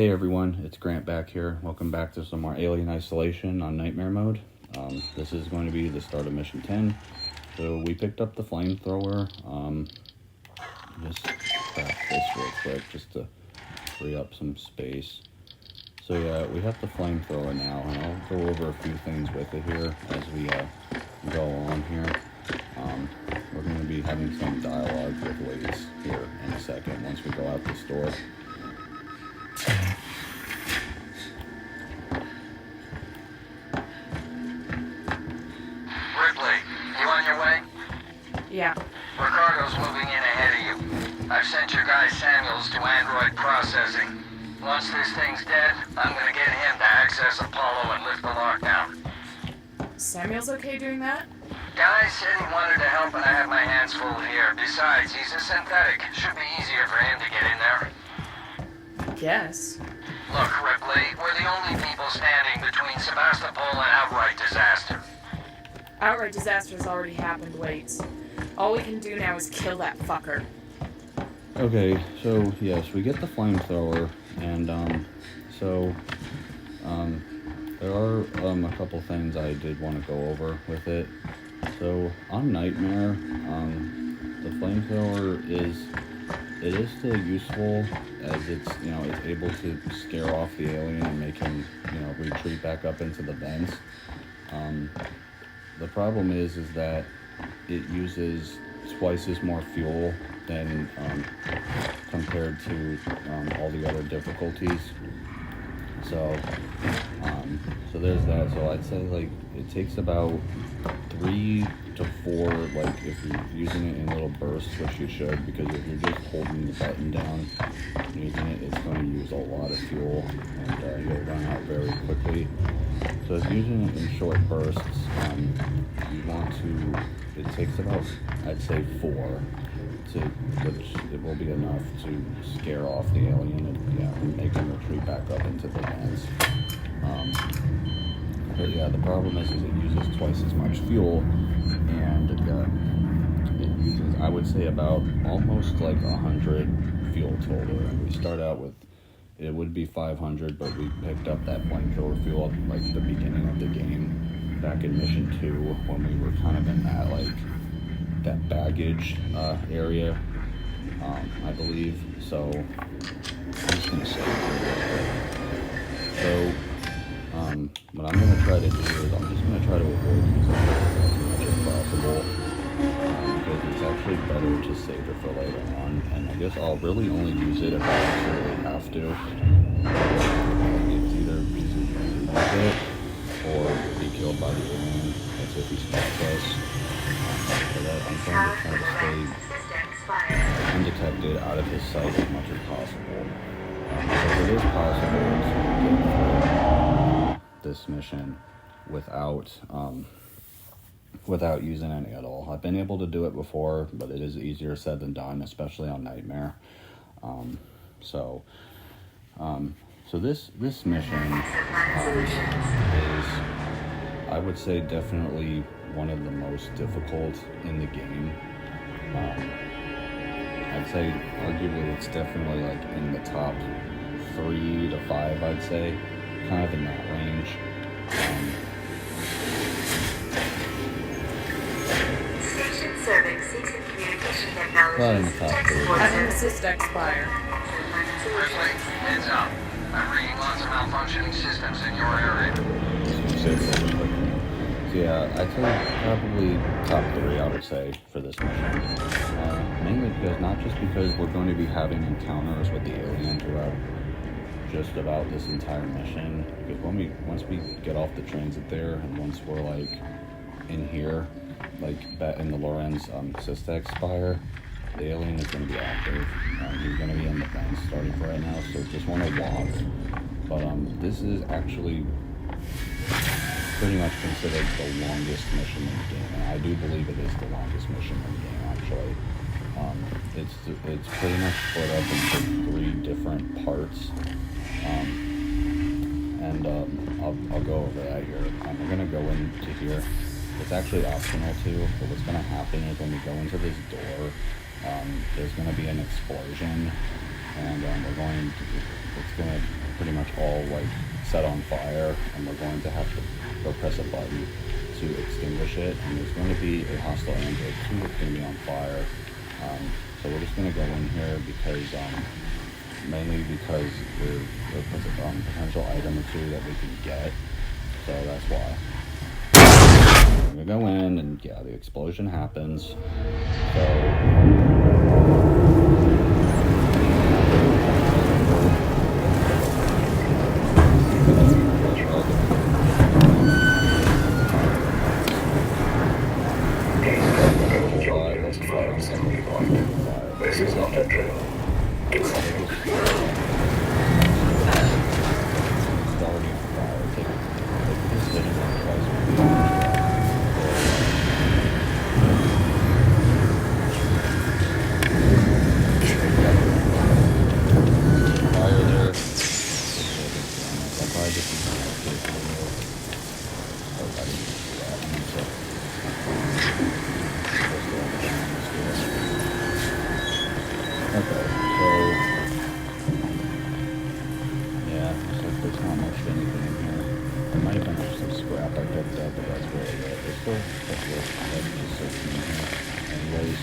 Hey everyone, it's Grant back here. Welcome back to some more Alien Isolation on Nightmare mode. This is going to be the start of Mission 10. So we picked up the flamethrower. Just craft this real quick just to free up some space. So yeah, we have the flamethrower now, and I'll go over a few things with it here as we go on here. We're going to be having some dialogue with Waits here in a second once we go out this door. Ripley, you on your way? Yeah. Ricardo's moving in ahead of you. I've sent your guy Samuels to android processing. Once this thing's dead, I'm gonna get him to access Apollo and lift the lockdown. Samuel's okay doing that? Guy said he wanted to help and I have my hands full here. Besides, he's a synthetic. Should be easier for him to get in there. Guess. Look, Ripley, we're the only people standing between Sebastopol and outright disaster. Outright disaster has already happened, Waits. All we can do now is kill that fucker. Okay, so yes, we get the flamethrower, and there are a couple things I did want to go over with it. So on Nightmare, the flamethrower is still useful as it's it's able to scare off the alien and make him retreat back up into the vents. The problem is that it uses twice as more fuel than compared to all the other difficulties. So there's that. So I'd say it takes about 3 to 4, if you're using it in little bursts, which you should, because if you're just holding the button down and using it, it's going to use a lot of fuel and you'll run out very quickly. So if using it in short bursts, you want to, it takes about, I'd say 4, which it will be enough to scare off the alien and make him retreat back up into the vents. But yeah, the problem is it uses twice as much fuel, and it uses, I would say, about almost 100 fuel total. And we start out with, it would be 500, but we picked up that flamethrower fuel at the beginning of the game, back in Mission 2, when we were kind of in that baggage area, I believe. So I'm just gonna say so. What I'm going to try to do is I'm just going to try to avoid using it as much as possible, because it's actually better to save it for later on, and I guess I'll really only use it if I absolutely have to. It's either use it or be killed by the alien. That's if he spots us. So that I'm trying to stay undetected out of his sight as much as possible. Because it is possible to get through this mission without using any at all. I've been able to do it before, but it is easier said than done, especially on Nightmare. So this mission is, I would say, definitely one of the most difficult in the game. I'd say arguably it's definitely in the top 3 to 5, I'd say, kind of in that range. Station serving Season Communication Technology. Right in the top 3. Having the system expire. Ripley, heads up. I'm reading lots of malfunctioning systems in your area. So yeah, I'd say probably top 3, I would say, for this mission. Mainly because, not just because we're going to be having encounters with the alien throughout just about this entire mission, because once we get off the transit there, and once we're in here, in the Lorenz Systex Spire, the alien is going to be active. He's going to be in the vents starting for right now, so just want to walk. But this is actually pretty much considered the longest mission in the game, and I do believe it is the longest mission in the game, actually. It's pretty much split up into 3 different parts, and I'll go over that here. We're going to go into here. It's actually optional too, but what's going to happen is when we go into this door, there's going to be an explosion, and it's going to pretty much all like set on fire, and we're going to have to go press a button to extinguish it, and there's going to be a hostile android 2 that's going to be on fire. So we're just going to go in here because mainly because there's a potential item or two that we can get, so that's why. We're going to go in, and yeah, the explosion happens. So This is not a drill. It's not Okay, so yeah, looks like there's not much of anything in here. There might have been just some scrap I picked up, but that's really it. There's still stuff that's just searching in here. Anyways.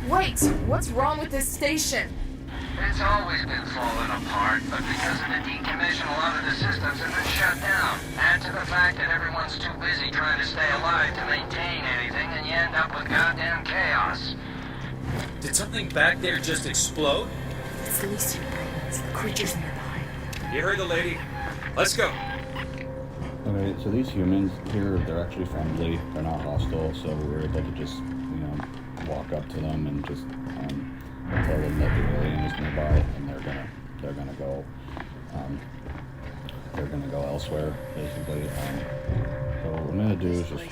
Wait, what's wrong with this station? It's always been falling apart, but because of the decommission, a lot of the systems have been shut down. Add to the fact that everyone's too busy trying to stay alive to maintain anything, and you end up with goddamn chaos. Did something back there just explode? It's the least human. It's the creatures nearby. You heard the lady. Let's go. Okay, so these humans here, they're actually friendly. They're not hostile, so we were able to just, walk up to them and just tell them that the alien is nearby, and they're gonna go elsewhere, basically. So what I'm gonna do is just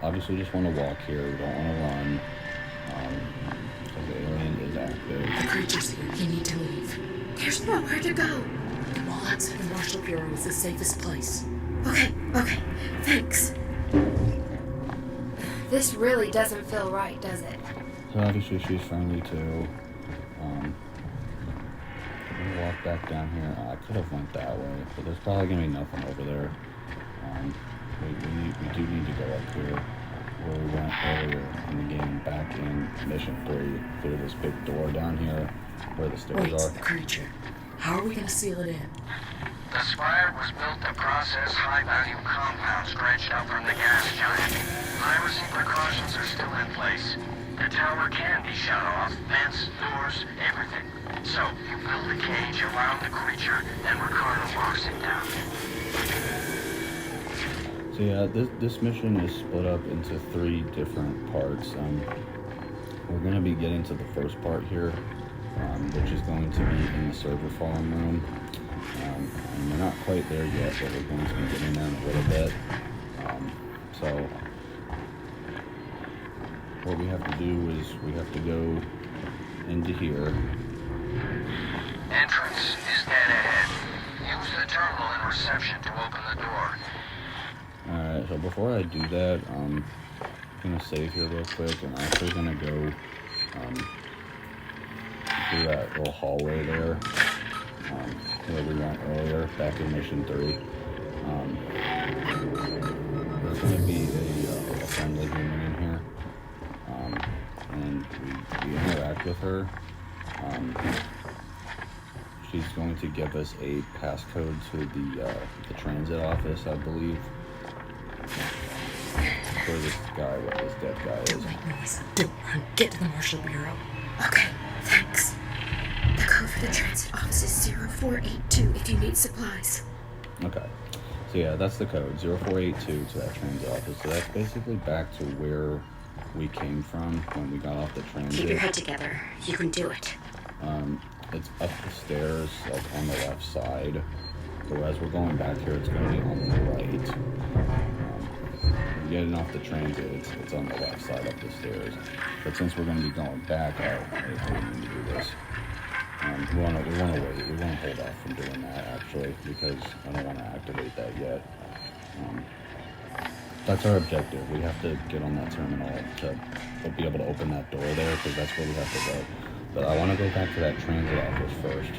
obviously just want to walk here. We don't want to run. Because the alien is active. The creature's here. You need to leave. There's nowhere to go. The wall outside the Marshall Bureau is the safest place. Okay, thanks. This really doesn't feel right, does it? So obviously she's friendly too. I'm gonna walk back down here. I could have went that way, but there's probably gonna be nothing over there. We do need to go up here where we went earlier in the game, back in Mission 3, through this big door down here where the stairs Wait, are. the creature. How are we gonna seal it in? The spire was built to process high-value compounds dredged up from the gas giant. Piracy precautions are still in place. The tower can be shut off, vents, doors, everything. So, you build a cage around the creature, then Ricardo locks it down. So yeah, this mission is split up into 3 different parts. We're going to be getting to the first part here, which is going to be in the server farm room. And we're not quite there yet, but we're going to be getting there in a little bit. So what we have to do is we have to go into here. Entrance is dead ahead. Use the terminal in reception to open the door. Alright, so before I do that, I'm gonna save here real quick, and I'm actually gonna go through that little hallway there, where we went earlier, back in Mission 3. There's gonna be a friendly human in here, and we interact with her. She's going to give us a passcode to the transit office, I believe. Where this guy, what this dead guy is. Don't make noise. Don't run. Get to the Marshall Bureau. Okay, thanks. The code for the transit office is 0482 if you need supplies. Okay. So yeah, that's the code, 0482 to that transit office. So that's basically back to where we came from when we got off the transit. Keep your head together. You can do it. It's up the stairs, like on the left side. So as we're going back here, it's going to be on the right. Getting off the transit, it's on the left side up the stairs. But since we're going to be going back out, I need to do this. We want to wait. We want to hold off from doing that actually, because I don't want to activate that yet. That's our objective. We have to get on that terminal to be able to open that door there, because that's where we have to go. But I want to go back to that transit office first,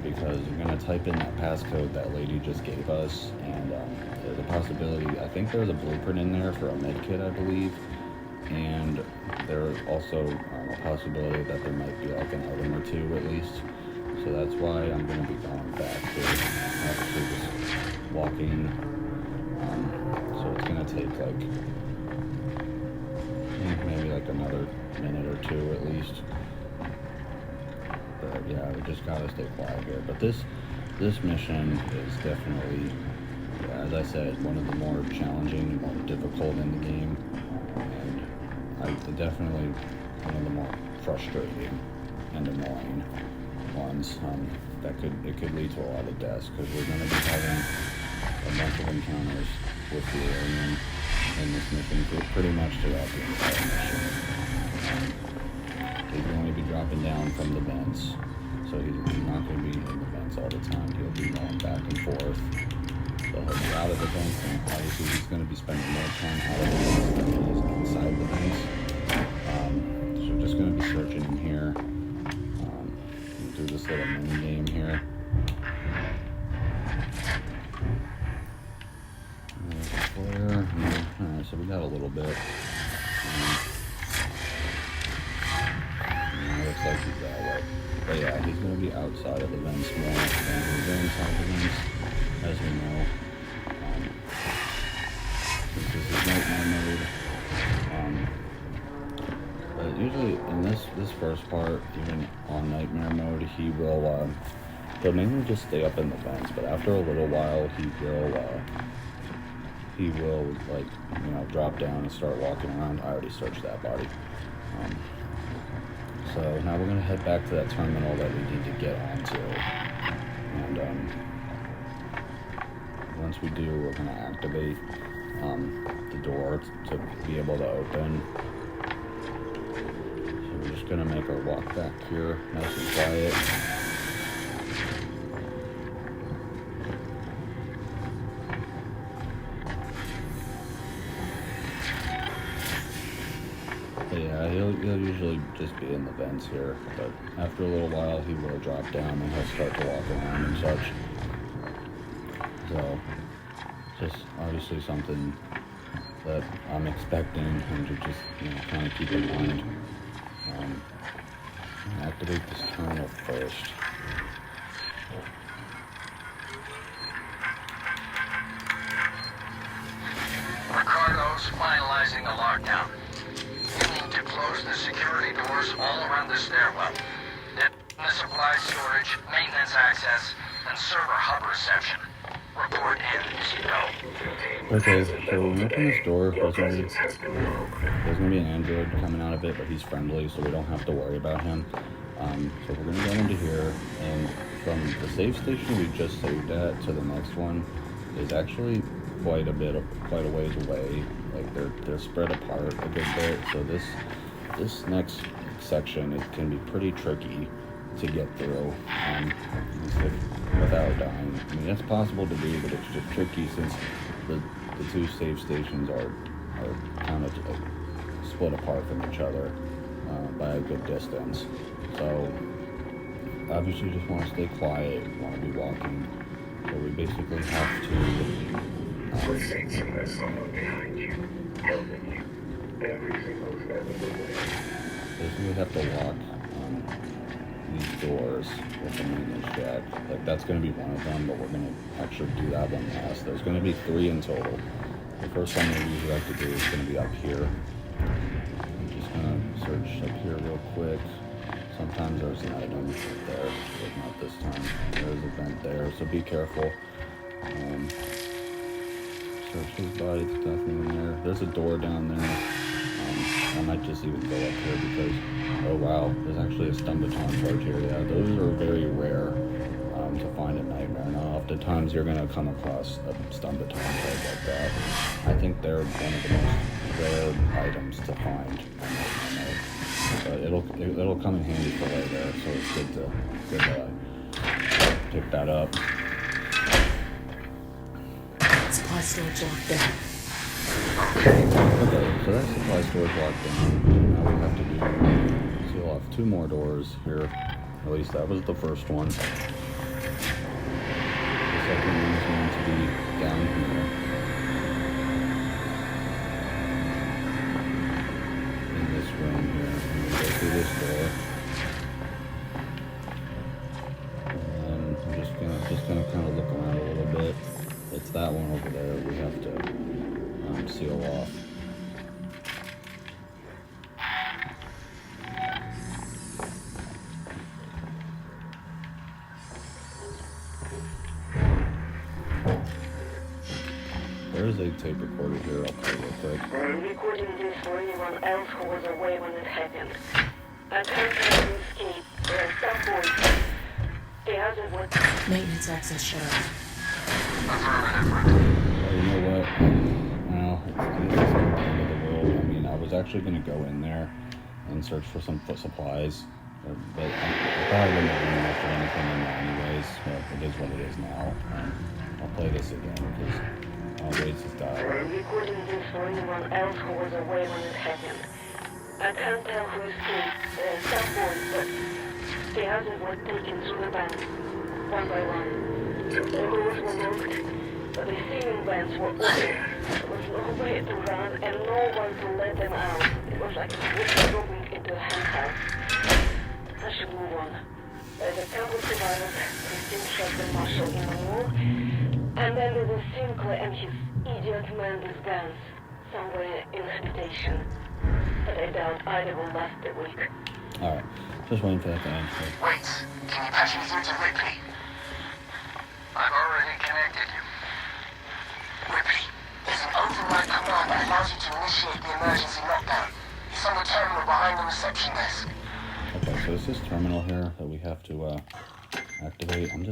because we're going to type in that passcode that lady just gave us, and there's a possibility, I think there's a blueprint in there for a med kit, I believe, and there's also a possibility that there might be like an item or two at least. So that's why I'm going to be going back to actually just walking. So it's going to take like maybe like another minute or two at least. But yeah, we just gotta stay quiet here. But this mission is definitely, as I said, one of the more challenging, more difficult in the game, and definitely one of the more frustrating and annoying ones. It could lead to a lot of deaths, because we're going to be having a bunch of encounters with the alien in this mission pretty much throughout the entire mission. He's going to be dropping down from the vents, so he's not going to be in the vents all the time. He'll be going back and forth. So he'll be out of the vents, and obviously he's going to be spending more time out of the vents than he is inside the vents. So we're just going to be searching in here. Do this little mini game here. There's a flare. Alright, so we got a little bit. Looks like he's that way. But yeah, he's going to be outside of the vents more than he's inside the vents, as we know. Since this is nightmare mode. But usually in this first part, even on nightmare mode, he'll mainly just stay up in the vents, but after a little while he will like, drop down and start walking around. I already searched that body. So now we're going to head back to that terminal that we need to get onto, and once we do, we're going to activate the door to be able to open. So we're just going to make our walk back here nice and quiet. Yeah, he'll usually just be in the vents here, but after a little while he will drop down and he'll start to walk around and such. So, just obviously something that I'm expecting and to just, kind of keep in mind. Activate this terminal first. Ricardo's finalizing the lockdown. To close the security doors all around the stairwell. Then the supply storage, maintenance access, and server hub reception. Report in, Zero. Okay, so when we open this door, there's gonna be an android coming out of it, but he's friendly, so we don't have to worry about him. So we're gonna go into here, and from the save station we just saved at to the next one is actually quite a ways away. Like they're spread apart a good bit, so this next section, it can be pretty tricky to get through without dying. I mean, it's possible to do, but it's just tricky since the two save stations are kind of like split apart from each other by a good distance. So obviously just want to stay quiet, want to be walking, so we basically have to We're sensing there's someone behind you, helping you. Every single step of the way. basically have to lock these doors with the maintenance jack. Like, that's going to be one of them, but we're going to actually do that one last. There's going to be 3 in total. The first one we usually like to do is going to be up here. I'm just going to search up here real quick. Sometimes there's an item there, but not this time. There's a vent there, so be careful. Search his body, there's nothing in there. There's a door down there. I might just even go up here because, oh wow, there's actually a stun baton charge here. Yeah, those are very rare to find in Nightmare. Now, oftentimes you're going to come across a stun baton charge like that. I think they're one of the most rare items to find on Nightmare mode. But it'll come in handy for later, so it's good to pick that up. Supply storage locked down. Okay, so that's supply storage locked down. Now we have to do seal off 2 more doors here. At least that was the first one. The second one is going to be down here. In this room here. I'm going to go through this door. And I'm just gonna kind of look around a little bit. It's that one over there we have to seal off. There's a tape recorder here, I'll play real quick. I'm recording this for anyone else who was away when it happened. I can't let you escape. There are some boys. The other one. Maintenance access shut off. Well, you know what? Well, it's not the end of the world. I mean, I was actually going to go in there and search for some foot supplies, but I probably wouldn't have been enough for anything in there anyways. But it is what it is now. I'll play this again because I'll raise this dial. I'm recording this for anyone else who was away when it happened. I can't tell who escaped. There are some boys, but the others were taken through the vans, one by one. The doors were locked, but the ceiling vents were open. There was no way to run and no one to let them out. It was like a switch going into a handhouse. I should move on. There's a couple survivors. Christine shot the marshal in the wall. And then there was Sinclair and his idiot man with guns. Somewhere in habitation. But I doubt either will last a week. Alright, just waiting for that to end. Wait, can you patch me through to Ripley? I've already connected you. Ripley, there's an override command that allows you to initiate the emergency lockdown. It's on the terminal behind the reception desk. Okay, so it's this terminal here that we have to activate. I'm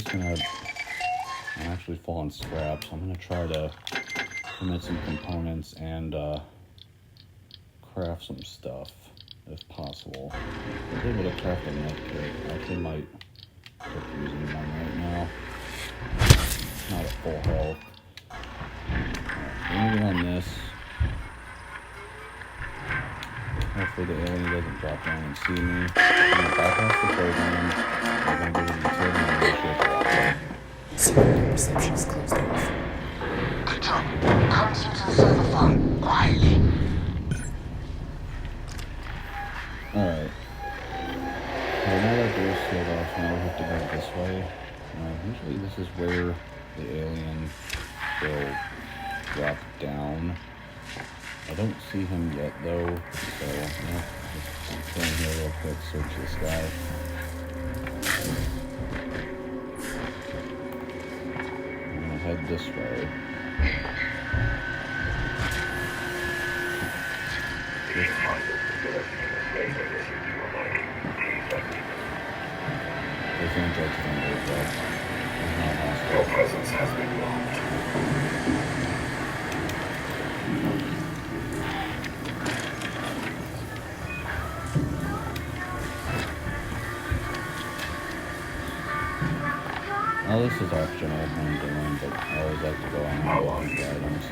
actually full on scrap, so I'm gonna try to commit some components and craft some stuff if possible. I was able to craft a med kit. I actually might start using one right now. Not at full health. We're gonna get on this. Hopefully the alien doesn't drop down and see me. I'm gonna bypass the program. We're gonna go to the utility and initiate the lockdown. Security reception is closed off. Good job. Come through to the server farm, quietly. Alright. Well, now that door's sealed off, now we have to go this way. Usually this is where the alien will drop down. I don't see him yet though, so yeah, just go in here real quick, search this guy. I'm gonna head this way. There's androids down there as well. There's not hostile. Your presence has been locked. All this is optional when I'm doing, but I always like to go on and get these items.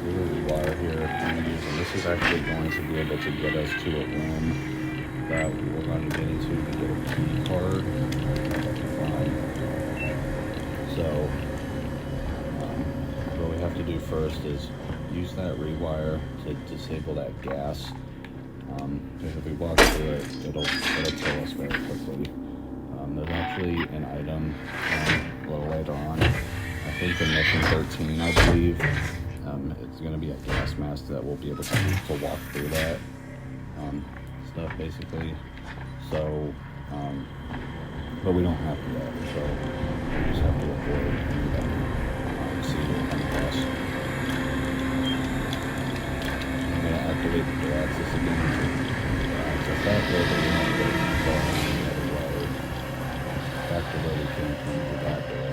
We're rewire here. I'm using this is actually going to be able to get us to a room that we're going to get into to get a key card. So, what we have to do first is use that rewire to disable that gas. Because if we walk through it, it'll kill us very quickly. There's actually an item a little later on. I think in mission 13, I believe, it's going to be a gas mask that we'll be able to use to walk through that stuff, basically. So, but we don't have to yet, so we just have to avoid and see what comes across. I'm going to activate the door access again. Access that door, but we want to go the other way. Back to where we came from to that door.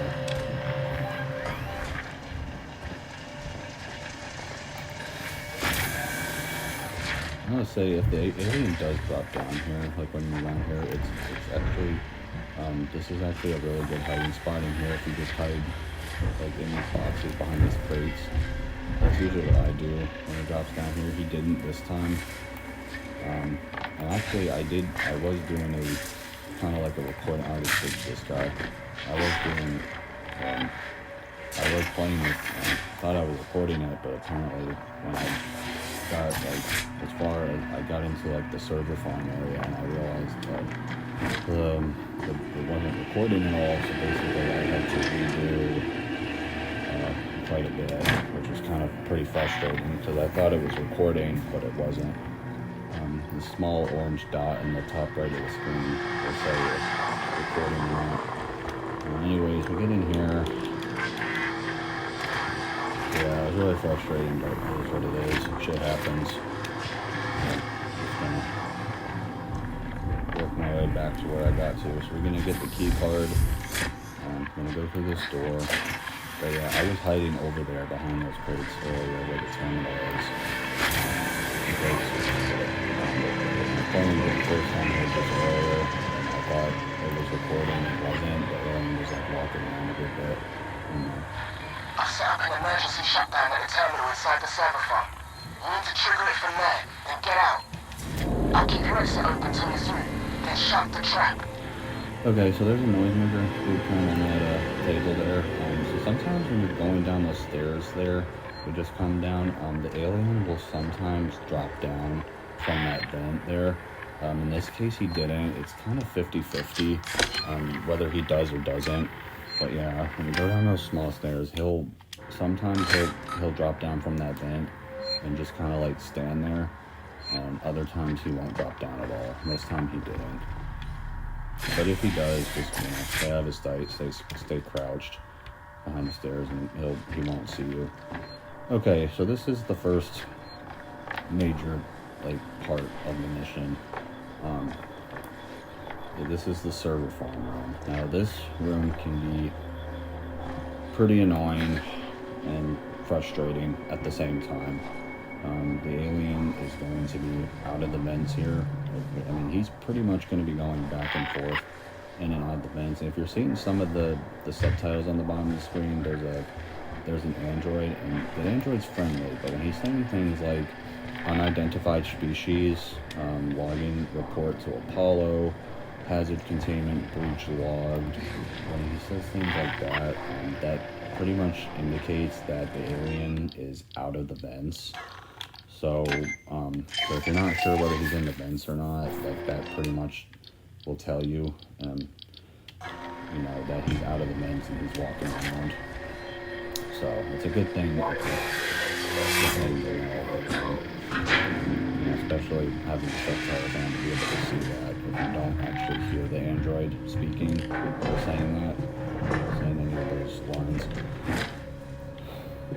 I'm gonna say if the alien does drop down here, like when we land here, it's actually, this is actually a really good hiding spot in here if you just hide like in these boxes behind these crates. That's usually what I do when it drops down here. He didn't this time. And actually I was doing a kind of like a recording. I just did this guy. I was playing it, thought I was recording it, but apparently when I got like as far as I got into like the server farm area, and I realized that it wasn't recording at all, so basically I had to redo quite a bit, which was kind of pretty frustrating because I thought it was recording, but it wasn't. The small orange dot in the top right of the screen will say it's recording or not. Anyways, we get in here. Yeah, it was really frustrating, but it is what it is. Shit happens. Just gonna work my way back to where I got to. So we're gonna get the key card. I'm gonna go through this door. But yeah, I was hiding over there behind those crates earlier where the terminal is. Because my phone was the first time I heard this earlier, and I thought it was recording. It wasn't. The alien was like walking around a good bit. I've set up an emergency shutdown at the terminal inside the server farm. You need to trigger it from there, then get out. I'll keep your exit open till you're through, then shut the trap. Okay, so there's a noisemaker blueprint on that table there. So sometimes when you're going down the stairs there, we just come down, the alien will sometimes drop down from that vent there. In this case he didn't. It's kind of 50-50 whether he does or doesn't. But yeah, when you go down those small stairs, sometimes he'll drop down from that vent and just kind of like stand there. And other times he won't drop down at all. This time he didn't. But if he does, just stay out of his sight, stay crouched behind the stairs, and he won't see you. Okay, so this is the first major like part of the mission. This is the server farm room. Now this room can be pretty annoying and frustrating at the same time. The alien is going to be out of the vents here. I mean, he's pretty much going to be going back and forth in and out of the vents. And if you're seeing some of the subtitles on the bottom of the screen, there's an android, and the android's friendly, but when he's saying things like unidentified species, logging report to Apollo, hazard containment breach logged, when he says things like that, that pretty much indicates that the alien is out of the vents. So if you're not sure whether he's in the vents or not, like that pretty much will tell you, that he's out of the vents and he's walking around. So it's a good thing. It's a good thing to know, especially having subtitles on to be able to see that. If you don't actually hear the android speaking or saying any of those lines.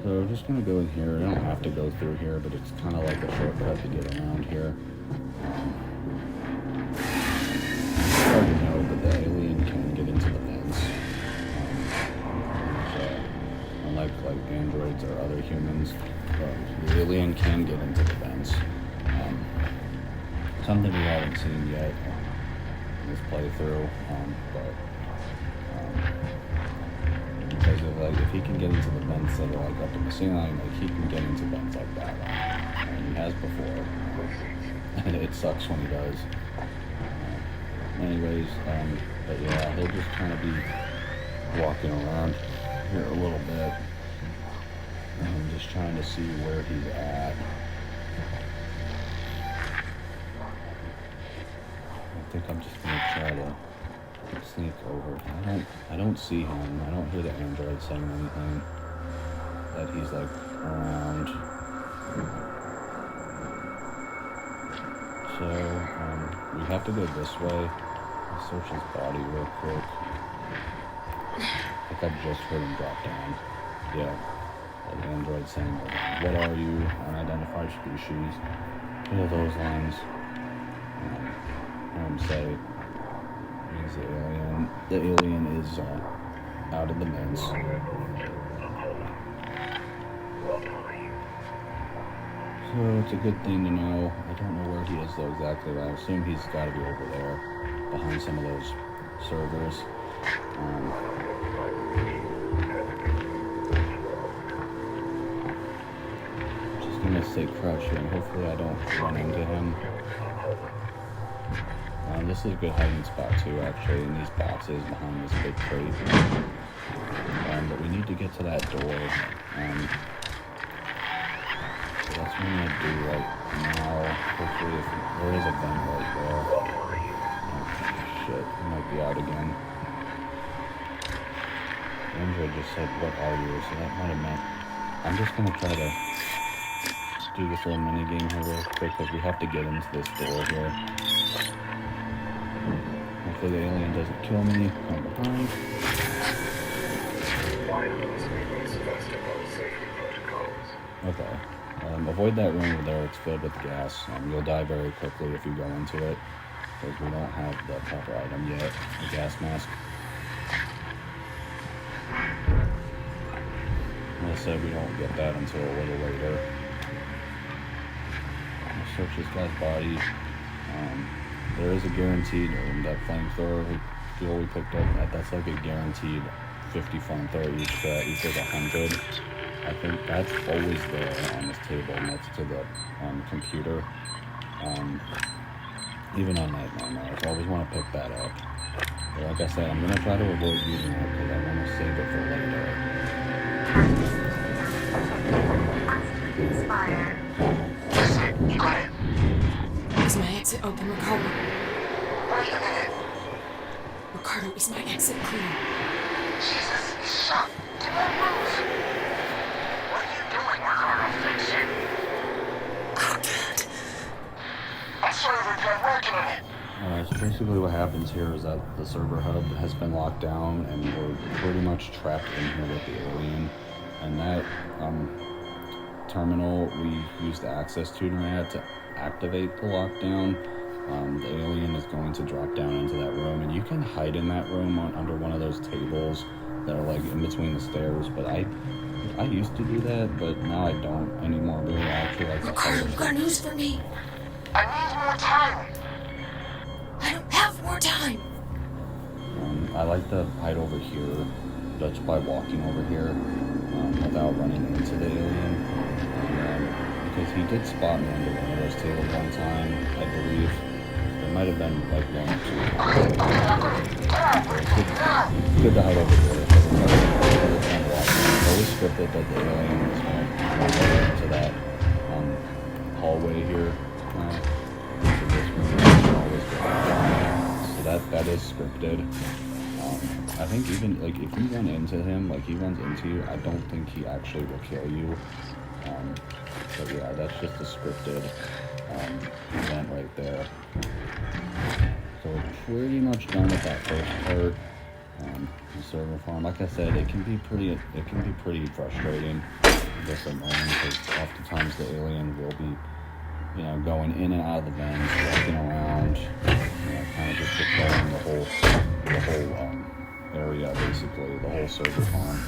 So we're just gonna go in here. I don't have to go through here, but it's kind of like a shortcut to get around here. It's hard to know, but the alien can get into the vents. Unlike androids or other humans, the alien can get into the vents. Something we haven't seen yet in this playthrough, because if he can get into the vents that are like up in the ceiling, he can get into vents like that, and he has before, and it sucks when he does. Anyways, but yeah, he'll just kind of be walking around here a little bit. I'm just trying to see where he's at. I think I'm just gonna try to sneak over. I don't see him. I don't hear the android saying anything that he's like around. So we have to go this way. I'll search his body real quick. I think I just heard him drop down. Yeah. The android saying, what are you? Unidentified species. Those lines. Say he's the alien. The alien is out of the vents. So it's a good thing to know. I don't know where he is though exactly, but I assume he's got to be over there, behind some of those servers. say crouching. Hopefully I don't run into him. This is a good hiding spot too, actually, in these boxes behind this big crate. But we need to get to that door. So that's what I'm gonna do right now. Hopefully, if there is a vent right there. Oh, shit, he might be out again. Andrew just said, "What are you?" So that might have meant I'm just gonna try to do this little mini game here real quick because we have to get into this door here. Hopefully the alien doesn't kill me from behind. Okay. Avoid that room over there. It's filled with gas. You'll die very quickly if you go into it because we don't have the proper item yet, the gas mask. Like I said, we don't get that until a little later. I'll search this guy's body. There is a guaranteed, that flamethrower fuel we picked up, that's like a guaranteed 50 flamethrower each, that equals 100. I think that's always there on this table next to the computer. Even on Night Nightmares, I always want to pick that up. But like I said, I'm going to try to avoid using it because I want to save it for later. Expired. You got it. Is my exit open, Ricardo? Wait a minute. Ricardo, is my exit clear? Jesus, he's shot. Do not move. What are you doing, Ricardo? Fix it. Oh, God. I'm sorry, Rick. I'm working on it. Alright, so basically what happens here is that the server hub has been locked down and we're pretty much trapped in here with the alien. And that terminal we use the access tuner at to activate the lockdown. The alien is going to drop down into that room, and you can hide in that room under one of those tables that are like in between the stairs. But I used to do that, but now I don't anymore. Really, I actually like to Ricardo, you got news for me? I need more time. I don't have more time. I like to hide over here, just by walking over here, without running into the alien. Because he did spot me under one of those tables one time, I believe. There might have been like one or two. It's good to hide over here. It's always scripted that the alien is going to go into that hallway here. Into this room. So that is scripted. I think even like if you run into him, like he runs into you, I don't think he actually will kill you. But yeah, that's just a scripted event right there. So we're pretty much done with that first part. The server farm, like I said, it can be pretty frustrating, just annoying, because oftentimes the alien will be, going in and out of the vents, walking around, kind of just patrolling the whole area, basically, the whole server farm.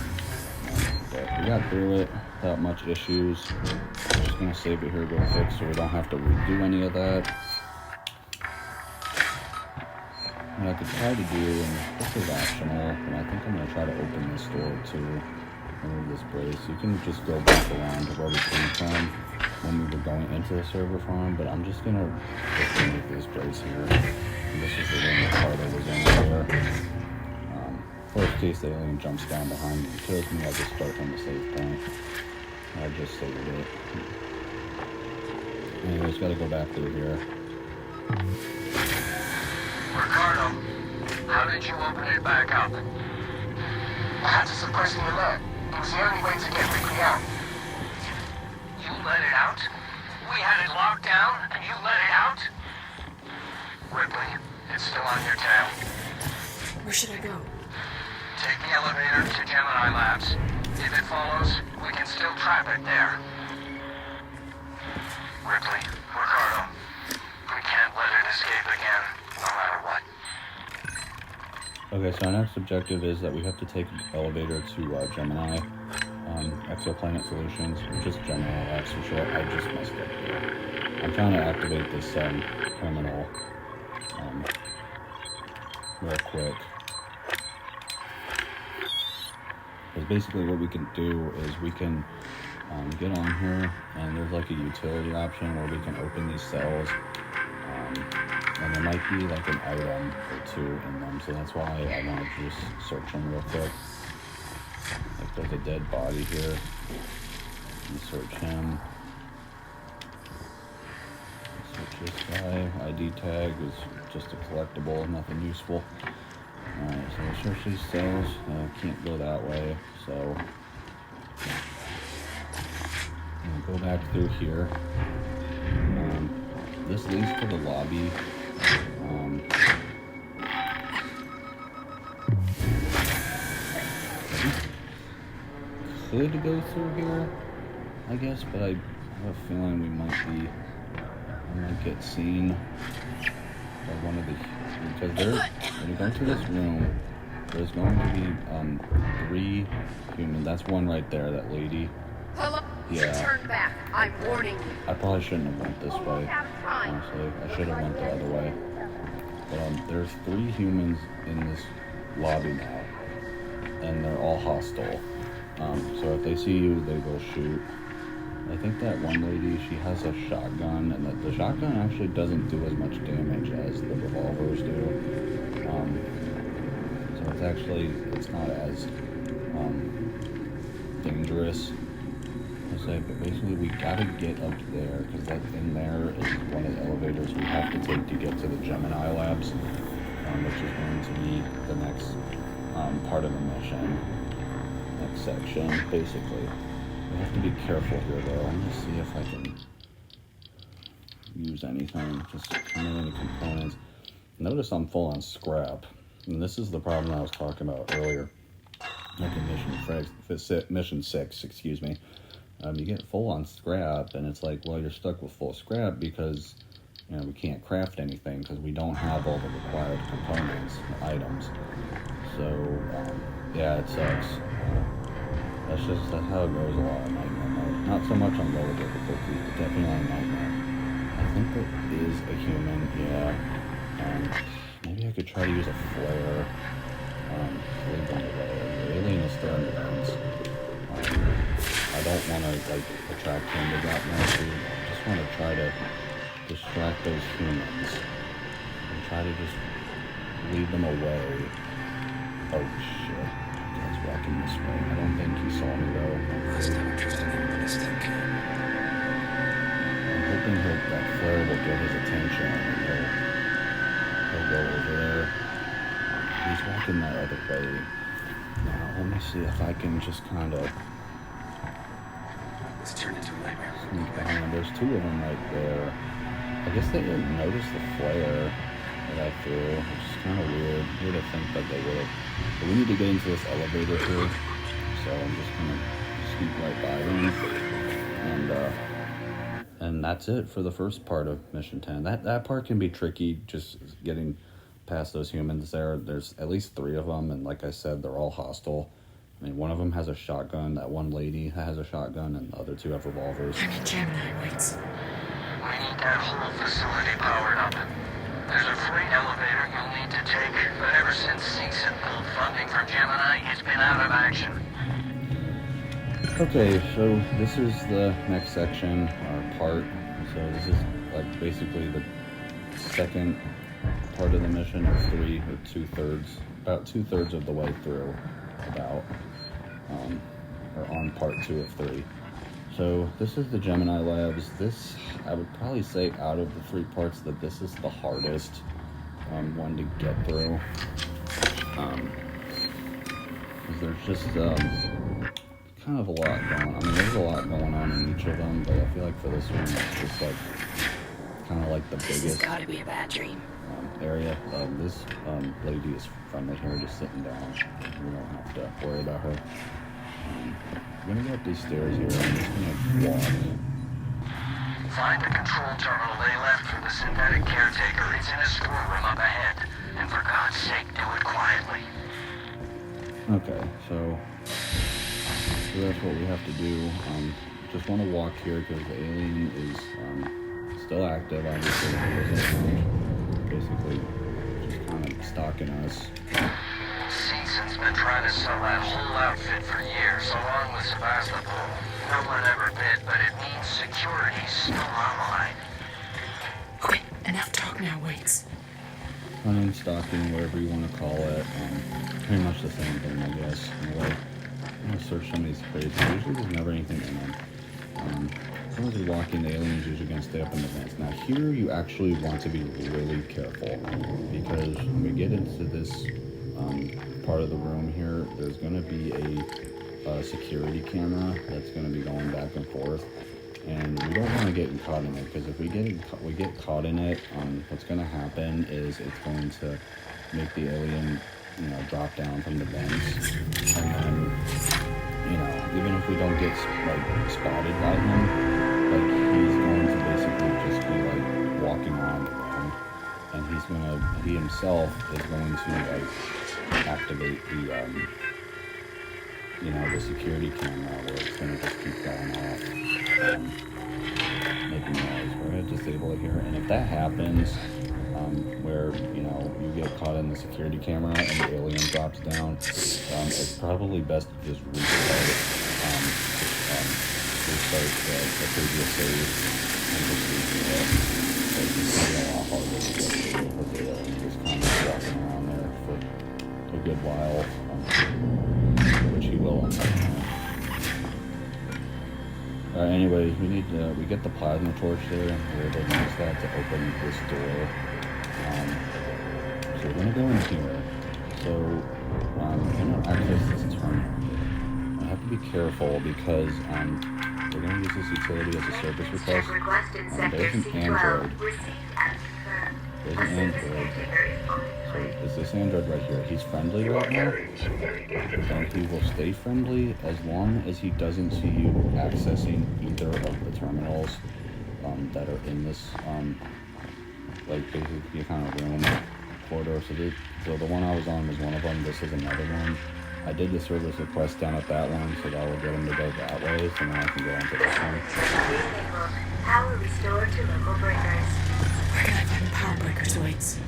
But we got through it without much issues. I'm just gonna save it here real quick so we don't have to redo any of that. What I could try to do, and this is optional, but I think I'm gonna try to open this door too. Remove this brace. You can just go back around to where we came from when we were going into the server farm, but I'm just gonna remove this brace here. And this is the room the Ricardo was in earlier. Worst case, the alien jumps down behind me and kills me. I'll just start from the save point. I just saved it. Anyways, gotta go back through here. Ricardo, how did you open it back up? I had to suppress the alert. It was the only way to get Ripley out. You let it out? We had it locked down, and you let it out? Ripley, it's still on your tail. Where should I go? Take the elevator to Gemini Labs. If it follows, we can still trap it there. Ripley, Ricardo, we can't let it escape again, no matter what. Okay, so our next objective is that we have to take an elevator to Gemini Exoplanet Solutions, or just Gemini Labs for short. I just messed up here. I'm trying to activate this terminal real quick. Because basically what we can do is we can get on here, and there's like a utility option where we can open these cells, and there might be like an item or two in them, so that's why I wanted to just search them real quick. Like there's a dead body here. You search him. Search this guy. ID tag is just a collectible, nothing useful. Alright, so we'll search these cells. Can't go that way, so we'll go back through here. This leads to the lobby. Could go through here, I guess, but I have a feeling we might get seen by one of the, because when you go to this room, there's going to be 3 humans. That's one right there, that lady. Hello? Yeah. Turn back. I'm warning you. I probably shouldn't have went this way, honestly. I should have went the other way. But there's 3 humans in this lobby now, and they're all hostile. So if they see you, they will shoot. I think that one lady, she has a shotgun, and the shotgun actually doesn't do as much damage as the revolvers do. So it's not as dangerous. But basically we gotta get up there, because that in there is one of the elevators we have to take to get to the Gemini Labs, which is going to be the next part of the mission, next section, basically. We have to be careful here, though. Let me see if I can use anything, just kind of any components. Notice I'm full on scrap, and this is the problem I was talking about earlier, like in Mission 6, excuse me. You get full on scrap, and it's like, well, you're stuck with full scrap because, we can't craft anything because we don't have all the required components, items. So, yeah, it sucks. That's how it goes a lot in Nightmare mode. Not so much on lower difficulty, but definitely on Nightmare. I think there is a human, yeah. Maybe I could try to use a flare. Leave them away. The alien is throwing around. I don't want to attract him to that mercy. I just want to try to distract those humans and try to just lead them away. Oh shit, that's walking this way. I don't think he saw me though. Last time I trusted humanistic. I'm hoping that flare will get his attention and he'll go over there. He's walking that other way. Now let me see if I can just kind of Turned into a nightmare. sneak behind. There's 2 of them right there. I guess they didn't notice the flare that I threw, which is kind of weird. Weird to think that they would have. But we need to get into this elevator here, so I'm just gonna sneak right by them. And that's it for the first part of Mission 10. That part can be tricky, just getting past those humans there. There's at least 3 of them, and like I said, they're all hostile. I mean, one of them has a shotgun, that one lady has a shotgun, and the other 2 have revolvers. I'm in Gemini Lights. We need that whole facility powered up. There's a freight elevator you'll need to take, but ever since CSIP pulled funding from Gemini, it's been out of action. Okay, so this is the next section, or part. So this is like basically the second part of the mission, or 3 or 2/3, about 2/3 of the way through, or on part 2 of 3. So this is the Gemini Labs. This, I would probably say, out of the 3 parts, that this is the hardest one to get through. Because there's just kind of a lot going on. I mean, there's a lot going on in each of them, but I feel like for this one, it's just like kind of like the This has biggest gotta be a bad dream. area. This lady is friendly here, just sitting down. We don't have to worry about her. I'm gonna go up these stairs here. I'm just gonna walk. Find the control terminal they left for the synthetic caretaker. It's in a storeroom up ahead. And for God's sake, do it quietly. Okay, so that's what we have to do. Just want to walk here because the alien is still active, obviously. Basically, just kind of stalking us. Season's been trying to sell that whole outfit for years, along with Sebastopol. no one ever bit, but it means security's still online. Okay, enough talk now, Waits. Hunting, stalking, whatever you want to call it. Pretty much the same thing, I guess. Anyway, I'm gonna search some of these crates. Usually there's never anything in them. As long as you're walking, the aliens usually gonna stay up in the vents. Now here, you actually want to be really careful because when we get into this part of the room here, there's gonna be a security camera that's gonna be going back and forth. And we don't want to get caught in it because if we get caught in it, what's going to happen is it's going to make the alien, drop down from the vents, and then, even if we don't get spotted by him, he's going to basically just be walking around the room, and he himself is going to activate the the security camera where it's going to just keep going off, making noise. We're going to disable it here, and if that happens, where you get caught in the security camera and the alien drops down, it's probably best to just restart the previous save and just restart it. So it's going to be a lot harder to get through because the alien just kind of walking around there for a good while. Which he will on that time. Anyway, we get the plasma torch there. We're able to use that to open this door. So we're gonna go in here. So we're gonna access this terminal. I have to be careful because we're gonna use this utility as a service request. There's an android. There's an android. So is this android right here? He's friendly right now, and he will stay friendly as long as he doesn't see you accessing either of the terminals that are in this basically kind of room corridor. So the one I was on was one of them. This is another one. I did the service request down at that one, so that will get him to go that way. So now I can go into this one. Power restored to local breakers. Where can I find the power breakers, Waits?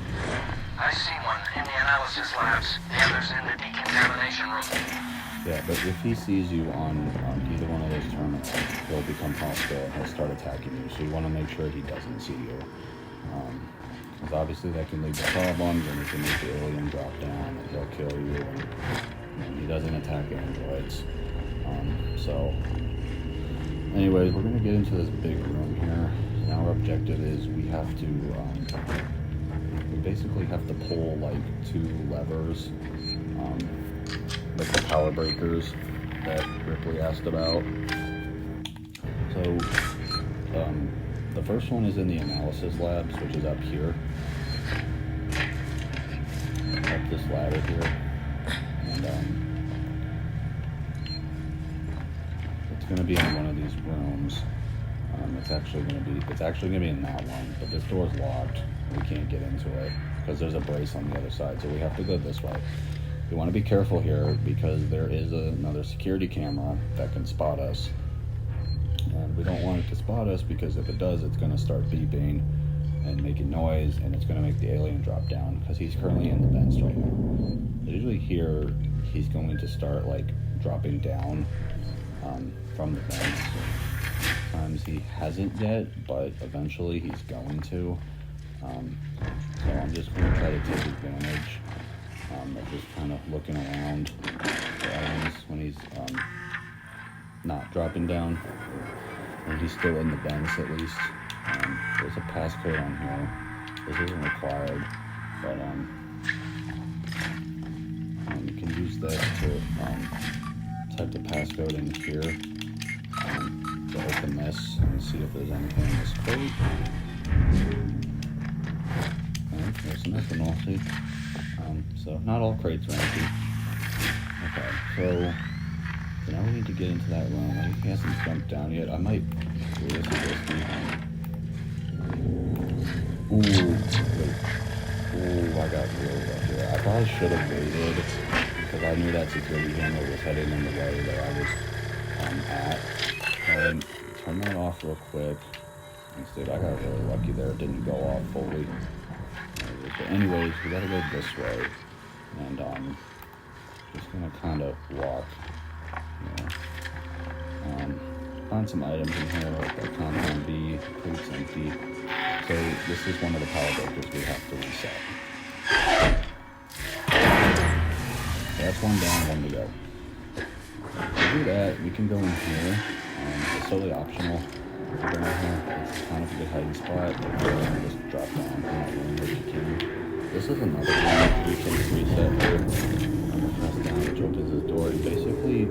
I see one in the analysis labs. The other's in the decontamination room. Yeah, but if he sees you on either one of those terminals, he'll become hostile and he'll start attacking you. So you want to make sure he doesn't see you. Because obviously that can lead to problems, and it can make the alien drop down, and he'll kill you. And he doesn't attack androids. So, anyways, we're going to get into this big room here. Now our objective is we have to, we basically have to pull two levers, the power breakers that Ripley asked about. So, the first one is in the analysis labs, which is up here. Up this ladder here. And, it's going to be in one of these rooms. It's actually going to be in that one, but this door's locked. We can't get into it because there's a brace on the other side, so we have to go this way. We want to be careful here because there is another security camera that can spot us, and we don't want it to spot us because if it does, it's going to start beeping and making noise, and it's going to make the alien drop down because he's currently in the vents right now. Usually here, he's going to start dropping down from the vents. Sometimes he hasn't yet, but eventually he's going to. So I'm just going to try to take advantage of just kind of looking around the aliens when he's not dropping down, when he's still in the vents at least. There's a passcode on here. This isn't required, but you can use this to type the passcode in here to open this and see if there's anything in this crate. Okay, there's some ethanol, see? So not all crates are empty. Okay, so now we need to get into that room. I think he hasn't jumped down yet. I might do this risky. Ooh, wait. Ooh, I got really lucky there. I probably should have waited because I knew that security camera was heading in the way that I was at. And turn that off real quick. Instead, I got really lucky there. It didn't go off fully. But anyways, we gotta go this way. And just gonna kind of walk. found some items in here, like that compound B, crate's empty. So this is one of the power breakers we have to reset. So that's one down, one to go. To do that, we can go in here. It's totally optional. Go in here. It's kind of a good hiding spot. But we're gonna just drop down. I'm not really what you can. This is another one we can reset here. I'm gonna press down, which opens this door. And basically,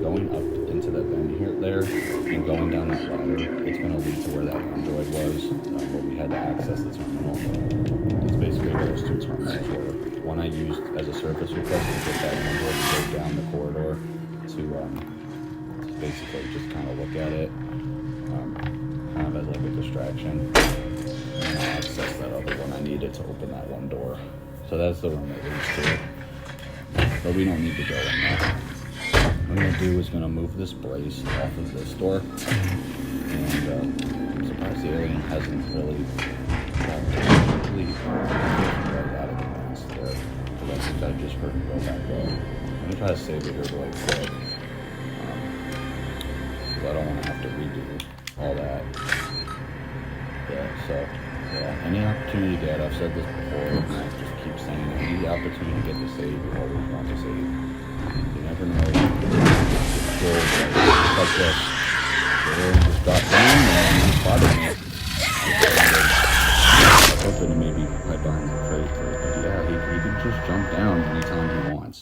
going up into that vent here, there, and going down that ladder, it's gonna lead to where that Android was, where we had to access the terminal. It's basically where those two terminals were. One I used as a service request to get that Android to go down the corridor to basically just kind of look at it, kind of as like a distraction. And I access that other one I needed to open that one door. So that's the room it leads to. But we don't need to go in there. What I'm going to do is going to move this brace off of this door. And I'm surprised the alien hasn't really right out of the mask there. Because I think I just heard him go back up. I'm going to try to save it here really quick. Because I don't want to have to redo all that. Yeah, so, yeah, any opportunity to get, I've said this before, and I just keep saying, any opportunity to get to save, you always want to save. You never know. Like this. There, just got down and he spotted me. I was hoping to maybe hide behind the crate first, but yeah, he can just jump down anytime he wants.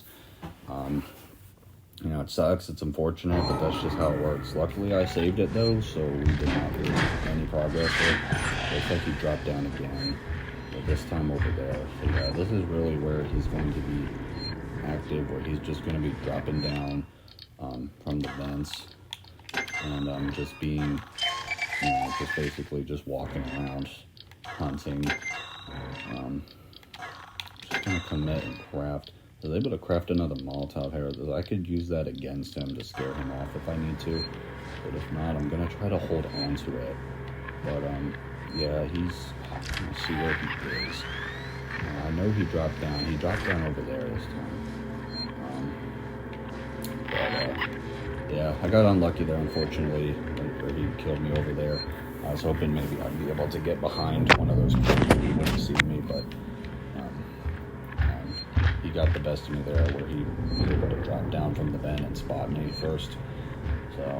You know, it sucks, it's unfortunate, but that's just how it works. Luckily, I saved it though, so we did not lose any progress there. Looks like he dropped down again, but this time over there. So yeah, this is really where he's going to be active, where he's just going to be dropping down from the vents and just being, you know, just basically just walking around, hunting. Just going to commit and craft. I was able to craft another Molotov here. I could use that against him to scare him off if I need to. But if not, I'm going to try to hold on to it. But, yeah, let's see where he is. I know he dropped down. He dropped down over there this time. Yeah, I got unlucky there, unfortunately, where he killed me over there. I was hoping maybe I'd be able to get behind one of those people who wouldn't see me, but he got the best of me there, where he was able to drop down from the vent and spot me first. So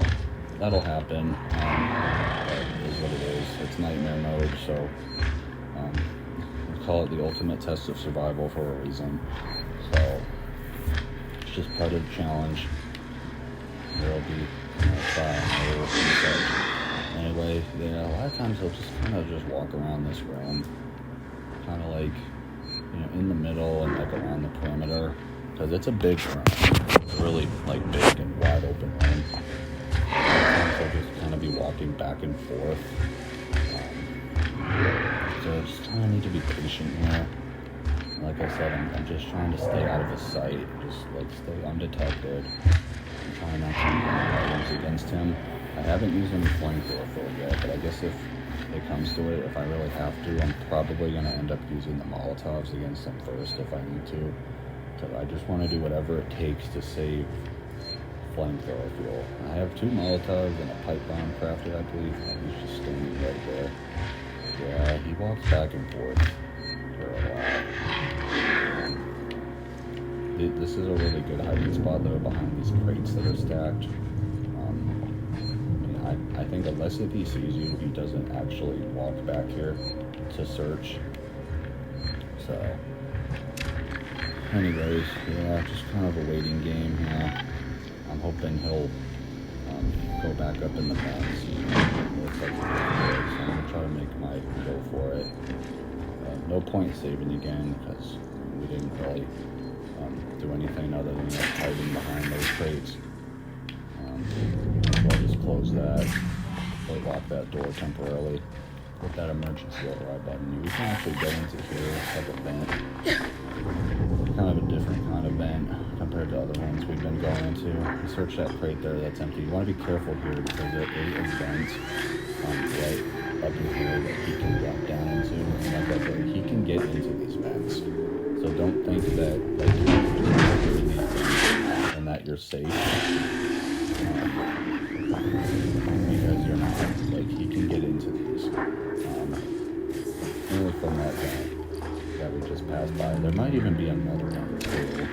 that'll happen. It is what it is. It's nightmare mode, so we call it the ultimate test of survival for a reason. So it's just part of the challenge. There'll be trial and error and such. Anyway, yeah, a lot of times he'll just kind of just walk around this room, kind of like, you know, in the middle and like around the perimeter, because it's a big room. It's really like big and wide open room. Sometimes he'll just kind of be walking back and forth. So just kind of need to be patient here. Like I said, I'm just trying to stay out of his sight, just like stay undetected. I'm trying not to use any items against him. I haven't used any flamethrower for it yet, but I guess if it comes to it, if I really have to, I'm probably going to end up using the Molotovs against him first if I need to. Because I just want to do whatever it takes to save flamethrower fuel. I have 2 Molotovs and a pipe bomb crafted, I believe. He's just standing right there. Yeah, he walks back and forth for a while. This is a really good hiding spot though, behind these crates that are stacked. I think unless if he sees you, he doesn't actually walk back here to search. So, anyways, yeah, just kind of a waiting game here. I'm hoping he'll go back up in the vents. Looks like so I'm gonna try to make my go for it. No point saving again because we didn't really do anything other than just hiding behind those crates. So I'll just close that, or lock that door temporarily. Put that emergency override button. You can actually go into here, like a vent. Kind of a different kind of vent compared to other ones we've been going into. You search that crate there that's empty. You want to be careful here because there is a vent right up in here that he can drop down into. And like I said, he can get into these vents. So don't think that like, you're just in these vents and that you're safe. Because you're not, like, he can get into these. Only from that guy that we just passed by. There might even be another one too.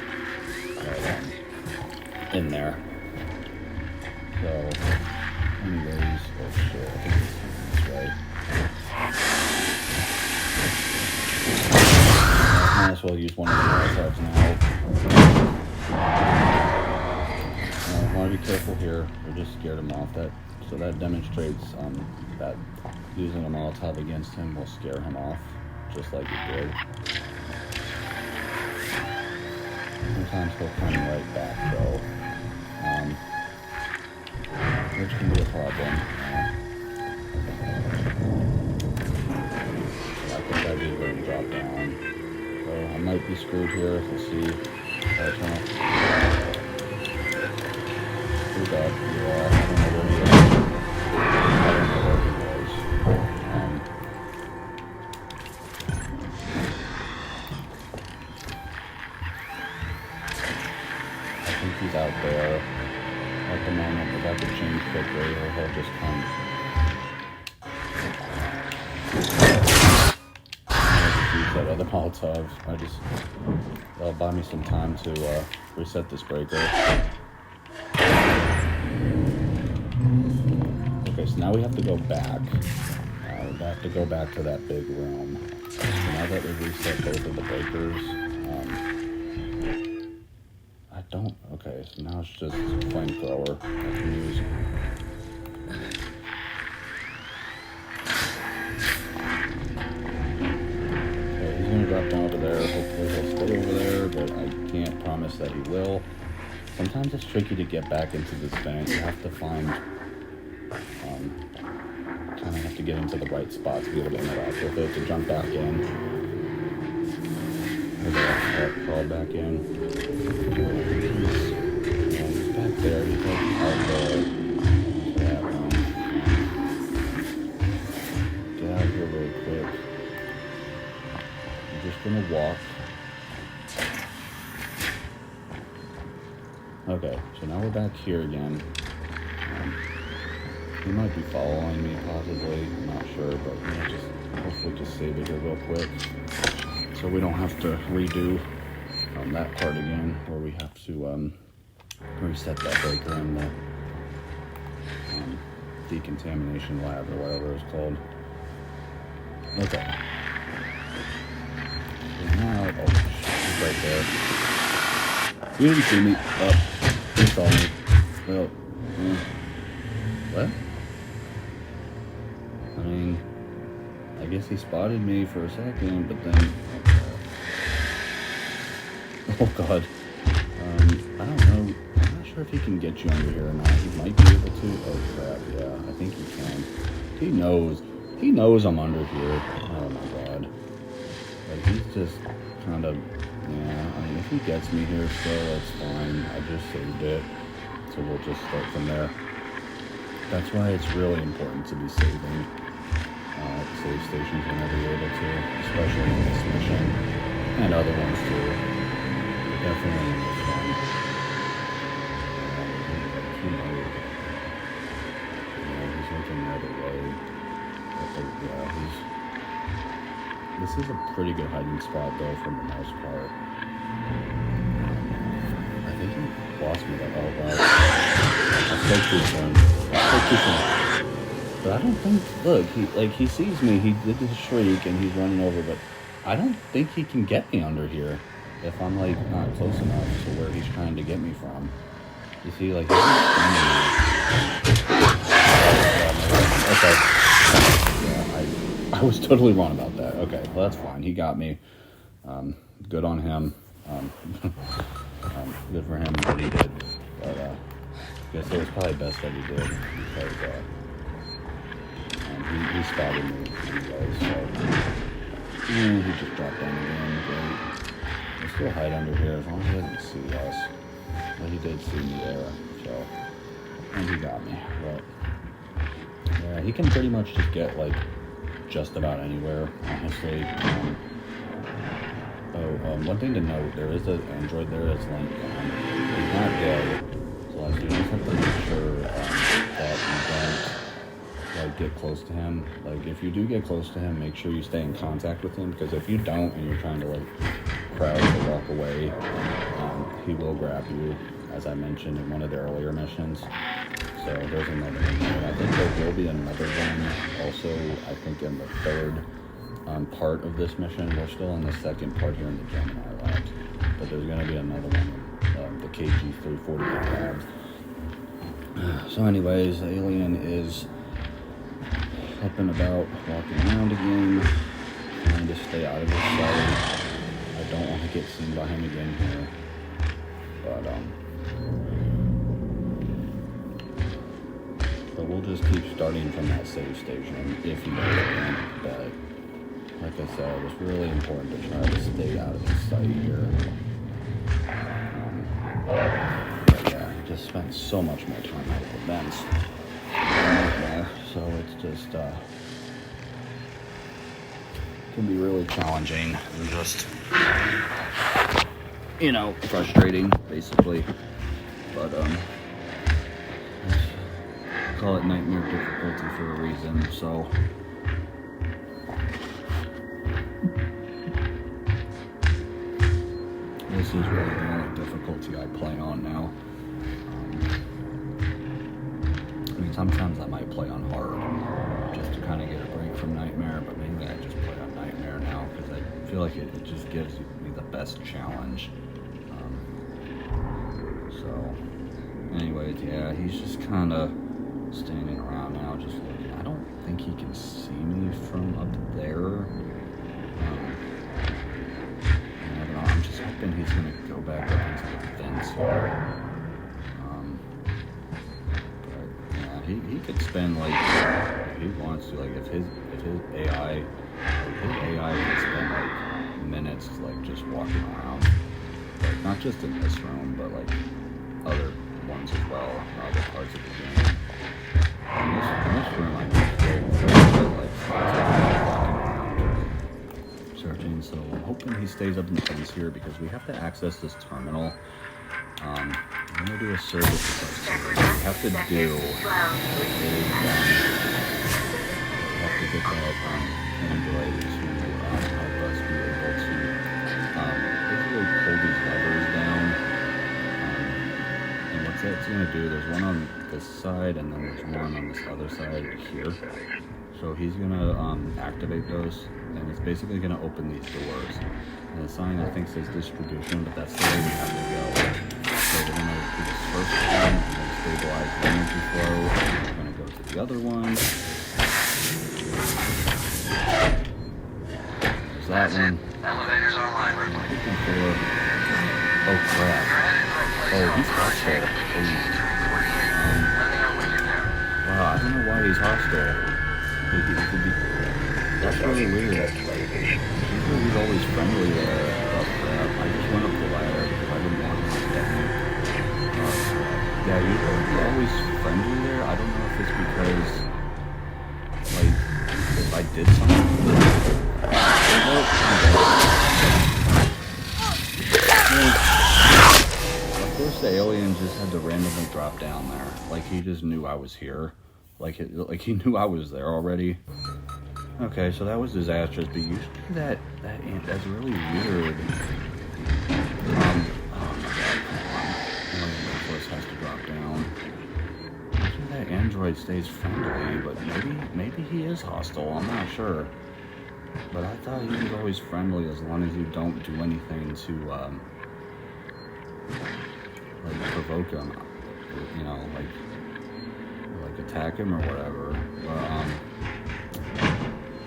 In there. So, anyways, oh shit, I think this way. I might as well use one of the Molotovs now. I want to be careful here. We just scared him off. So that demonstrates that using a Molotov against him will scare him off, just like it did. Sometimes he'll come right back though, which can be a problem. I think I did go drop down. So I might be screwed here. We'll see. Screwed up. Yeah, I don't know where he is. I don't know where he was. I think he's out there at the moment. If I could change quickly, or he'll just come. That other Molotov. That'll buy me some time to reset this breaker. Okay, so now we have to go back. We have to go back to that big room. So now that we've reset both of the breakers, I don't. Okay, so now it's just flamethrower I can use. Drop down over there. Hopefully he'll stay over there, but I can't promise that he will. Sometimes it's tricky to get back into this vent. You have to find, kind of have to get into the right spot to be able to interact with it, to jump back in. Crawl back in. He's back there. He's like out there. That one. Get out here really quick. Just gonna walk. Okay, so now we're back here again. He might be following me, possibly. I'm not sure, but we'll just hopefully just save it here real quick, so we don't have to redo that part again, where we have to reset that breaker in the decontamination lab or whatever it's called. Okay. Now, oh, he's right there. He didn't see me. Oh, he saw me. Well, what? I mean, I guess he spotted me for a second, but then... Oh, God. I don't know. I'm not sure if he can get you under here or not. He might be able to. Oh, crap. Yeah, I think he can. He knows. He knows I'm under here. Oh, my God. Like, he's just kind of, yeah, I mean, if he gets me here still, that's fine. I just saved it, so we'll just start from there. That's why it's really important to be saving save stations whenever you're able to, especially in this mission, and other ones too. Definitely in this one. He's looking the other way. Yeah, this is a pretty good hiding spot, though, for the most part. I think he lost me that. Oh, wow. I spoke too soon. But I don't think, look, he sees me, he did the shriek, and he's running over, but I don't think he can get me under here if I'm, like, not close enough to where he's trying to get me from. You see, like, he's just standing there. Okay. Yeah, I was totally wrong about that. Okay, well, that's fine. He got me. Good on him. Good for him that he did. But I guess it was probably best that he did, because he spotted me anyway, so he just dropped down again. Great. He'll still hide under here as long as he doesn't see us. But he did see me there, so, and he got me. But yeah, he can pretty much just get, like, just about anywhere, honestly. One thing to note, there is an android there that's laying down. He's not dead, so supplies. You just have to make sure that you don't like get close to him. Like if you do get close to him, make sure you stay in contact with him, because if you don't and you're trying to like crouch or walk away, he will grab you, as I mentioned in one of the earlier missions. So there's another one there. I think there will be another one also, I think in the third part of this mission. We're still in the second part here in the Gemini Labs, but there's going to be another one in the KG-348 lab. So anyways, the alien is up and about, walking around again, trying to stay out of his sight. I don't want to get seen by him again here, but we'll just keep starting from that save station if he does again. But like I said, it's really important to try to stay out of his sight here. But yeah, I just spent so much more time out of the vents. So it's just can be really challenging and just, you know, frustrating basically. But I call it nightmare difficulty for a reason. So this is really the only difficulty I play on now. I mean, sometimes I might play on hard just to kind of get a break from nightmare, but mainly I just play on nightmare now because I feel like it just gives me the best challenge. So, anyways, yeah, he's just kind of standing around now, just looking. I don't think he can see me from up there. I'm just hoping he's gonna go back up into the vents here. But yeah, he could spend like if he wants to, like if his AI could spend like minutes like just walking around, like not just in this room, but like other ones as well, other parts of the game. In this room, I just feel like walking around, searching. So I'm hoping he stays up in the fence here because we have to access this terminal. I'm gonna do a service request here. What we have to do is get that android to help us be able to basically pull these levers down. And what's that's gonna do? There's one on this side, and then there's one on this other side here. So he's gonna activate those, and it's basically gonna open these doors. And the sign I think says distribution, but that's the way we have to go. So we're gonna do this first one, we're gonna stabilize the energy flow, and we're gonna go to the other one. There's that one. Elevators online, Ripley. Looking for... Oh crap. Oh, he's hostile. Wow, I don't know why he's hostile. That's really weird. Usually he's always friendly there. Oh crap, I just went up the ladder because I didn't want him to get me. Yeah, he's always friendly there. I don't know if it's because, like, if I did something. Of course the alien just had to randomly drop down there. Like he just knew I was here. Like he knew I was there already. Okay, so that was disastrous, but usually that's really weird. Oh my god, come on. Of course has to drop down. Usually that android stays friendly, but maybe he is hostile, I'm not sure. But I thought he was always friendly as long as you don't do anything to like provoke him, you know, like attack him or whatever.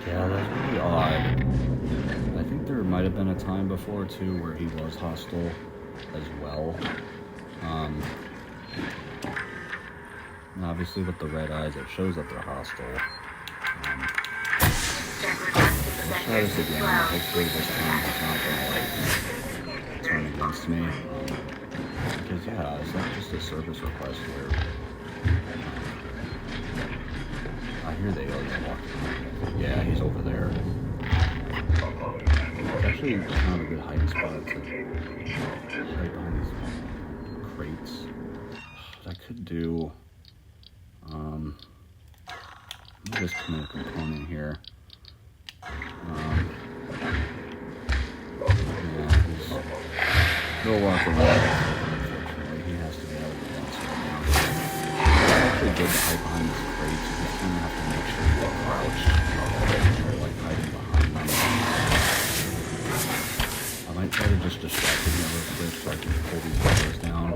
Yeah, that's really odd. I think there might have been a time before too where he was hostile as well. And obviously with the red eyes it shows that they're hostile. Let's try this again. Hopefully this time it's not gonna like turn against me. Because yeah, it's not just a service request where I hear the alien walking. Yeah, he's over there. It's actually kind of a good hiding spot to hide behind these crates. That could do, let me just commit a component here. He'll walk around. Unfortunately, he has to get out of the fence right now. It's actually good to hide behind this crate. You just kind of have to make sure you're crouched or like hiding behind them. I might try to just distract him a little bit so I can pull these doors down.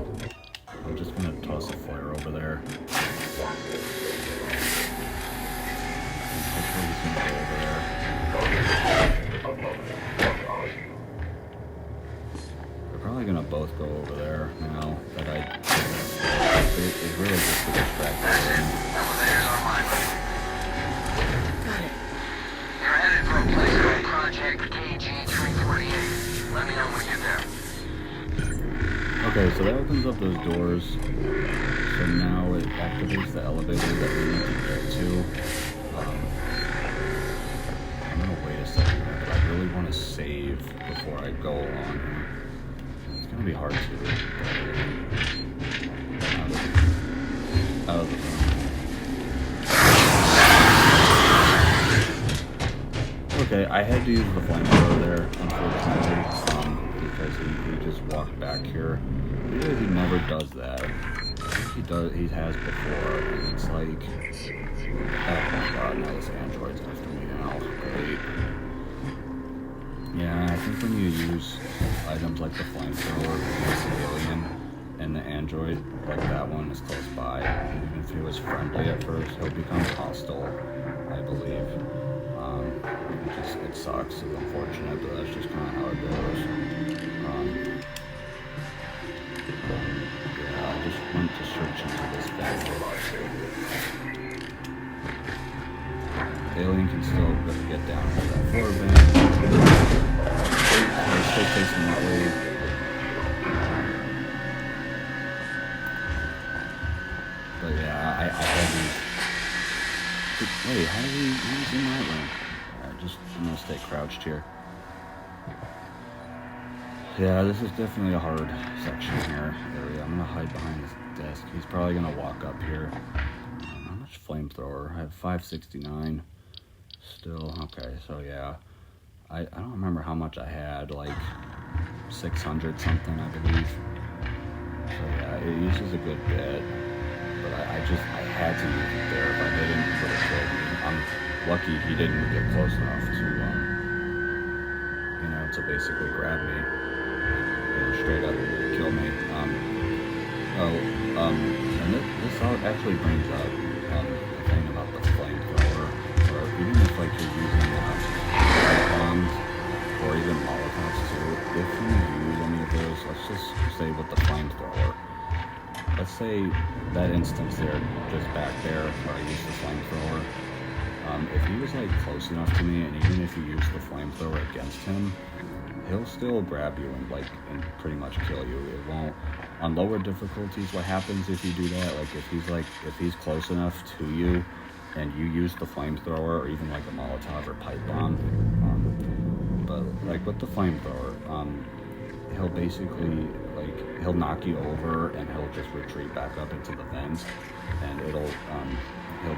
I'm just gonna toss a flare over there. And hopefully he's gonna go over there. They're probably gonna both go over there now that it's really just to distract them. Elevators on my way. Got it. You're headed for a place called Project KG-348. Let me know when you're there. Okay, so that opens up those doors. So now it activates the elevator that we need to get to. I'm gonna wait a second, but I really want to save before I go along here. It's gonna be hard to. Out of the room. Okay, I had to use the flamethrower there, unfortunately, because he just walked back here. Usually he never does that. I think he has before, and it's like, oh my god, now this android's after me now. Great. Yeah, I think when you use items like the flamethrower against the alien, and the android, like that one, is close by, even if he was friendly at first, he'll become hostile, I believe. It sucks, it's unfortunate, but that's just kind of how it goes. Yeah, I just went to search into this vent. Alien can still get down to that floor vent. Stay facing that way. But yeah, I had these. Wait, how did he was in that room? I'm gonna stay crouched here. Yeah, this is definitely a hard section here, area. I'm gonna hide behind this desk. He's probably gonna walk up here. How much flamethrower? I have 569. Still, okay, so yeah. I don't remember how much I had, like 600 something, I believe. So yeah, it uses a good bit. But I had to use it there. If I didn't, it would have killed me. I'm lucky he didn't get close enough to basically grab me, straight up kill me. And this actually brings up the thing about the flamethrower, or even if like you're using bombs or even Molotovs too. If you use any of those, let's just say with the flamethrower. Let's say that instance there, just back there, where I used the flamethrower. If he was like close enough to me, and even if you use the flamethrower against him, he'll still grab you and pretty much kill you. It won't. On lower difficulties, what happens if you do that? Like if he's close enough to you, and you use the flamethrower, or even like a Molotov or pipe bomb. But like with the flamethrower, he'll basically he'll knock you over, and he'll just retreat back up into the vents, and he'll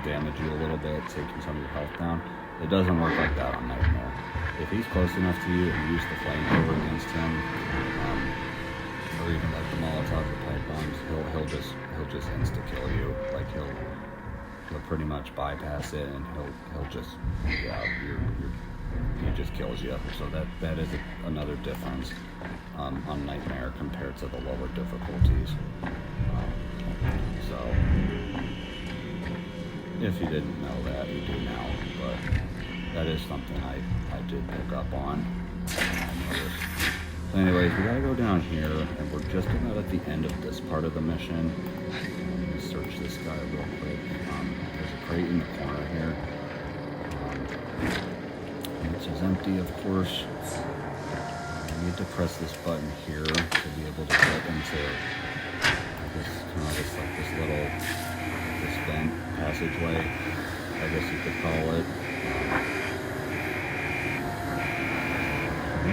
damage you a little bit, taking some of your health down. It doesn't work like that on Nightmare. If he's close enough to you and you use the flamethrower against him, or even like the Molotov or pipe bombs, he'll just insta kill you. Like he'll pretty much bypass it, and he'll just he just kills you. So that is another difference on Nightmare compared to the lower difficulties. So if you didn't know that, you do now, but that is something I did pick up on. So anyways, we gotta go down here, and we're just about at the end of this part of the mission. Let me search this guy real quick. There's a crate in the corner here, which is empty, of course. I need to press this button here to be able to get into, I guess, kind of just like this vent passageway, I guess you could call it. We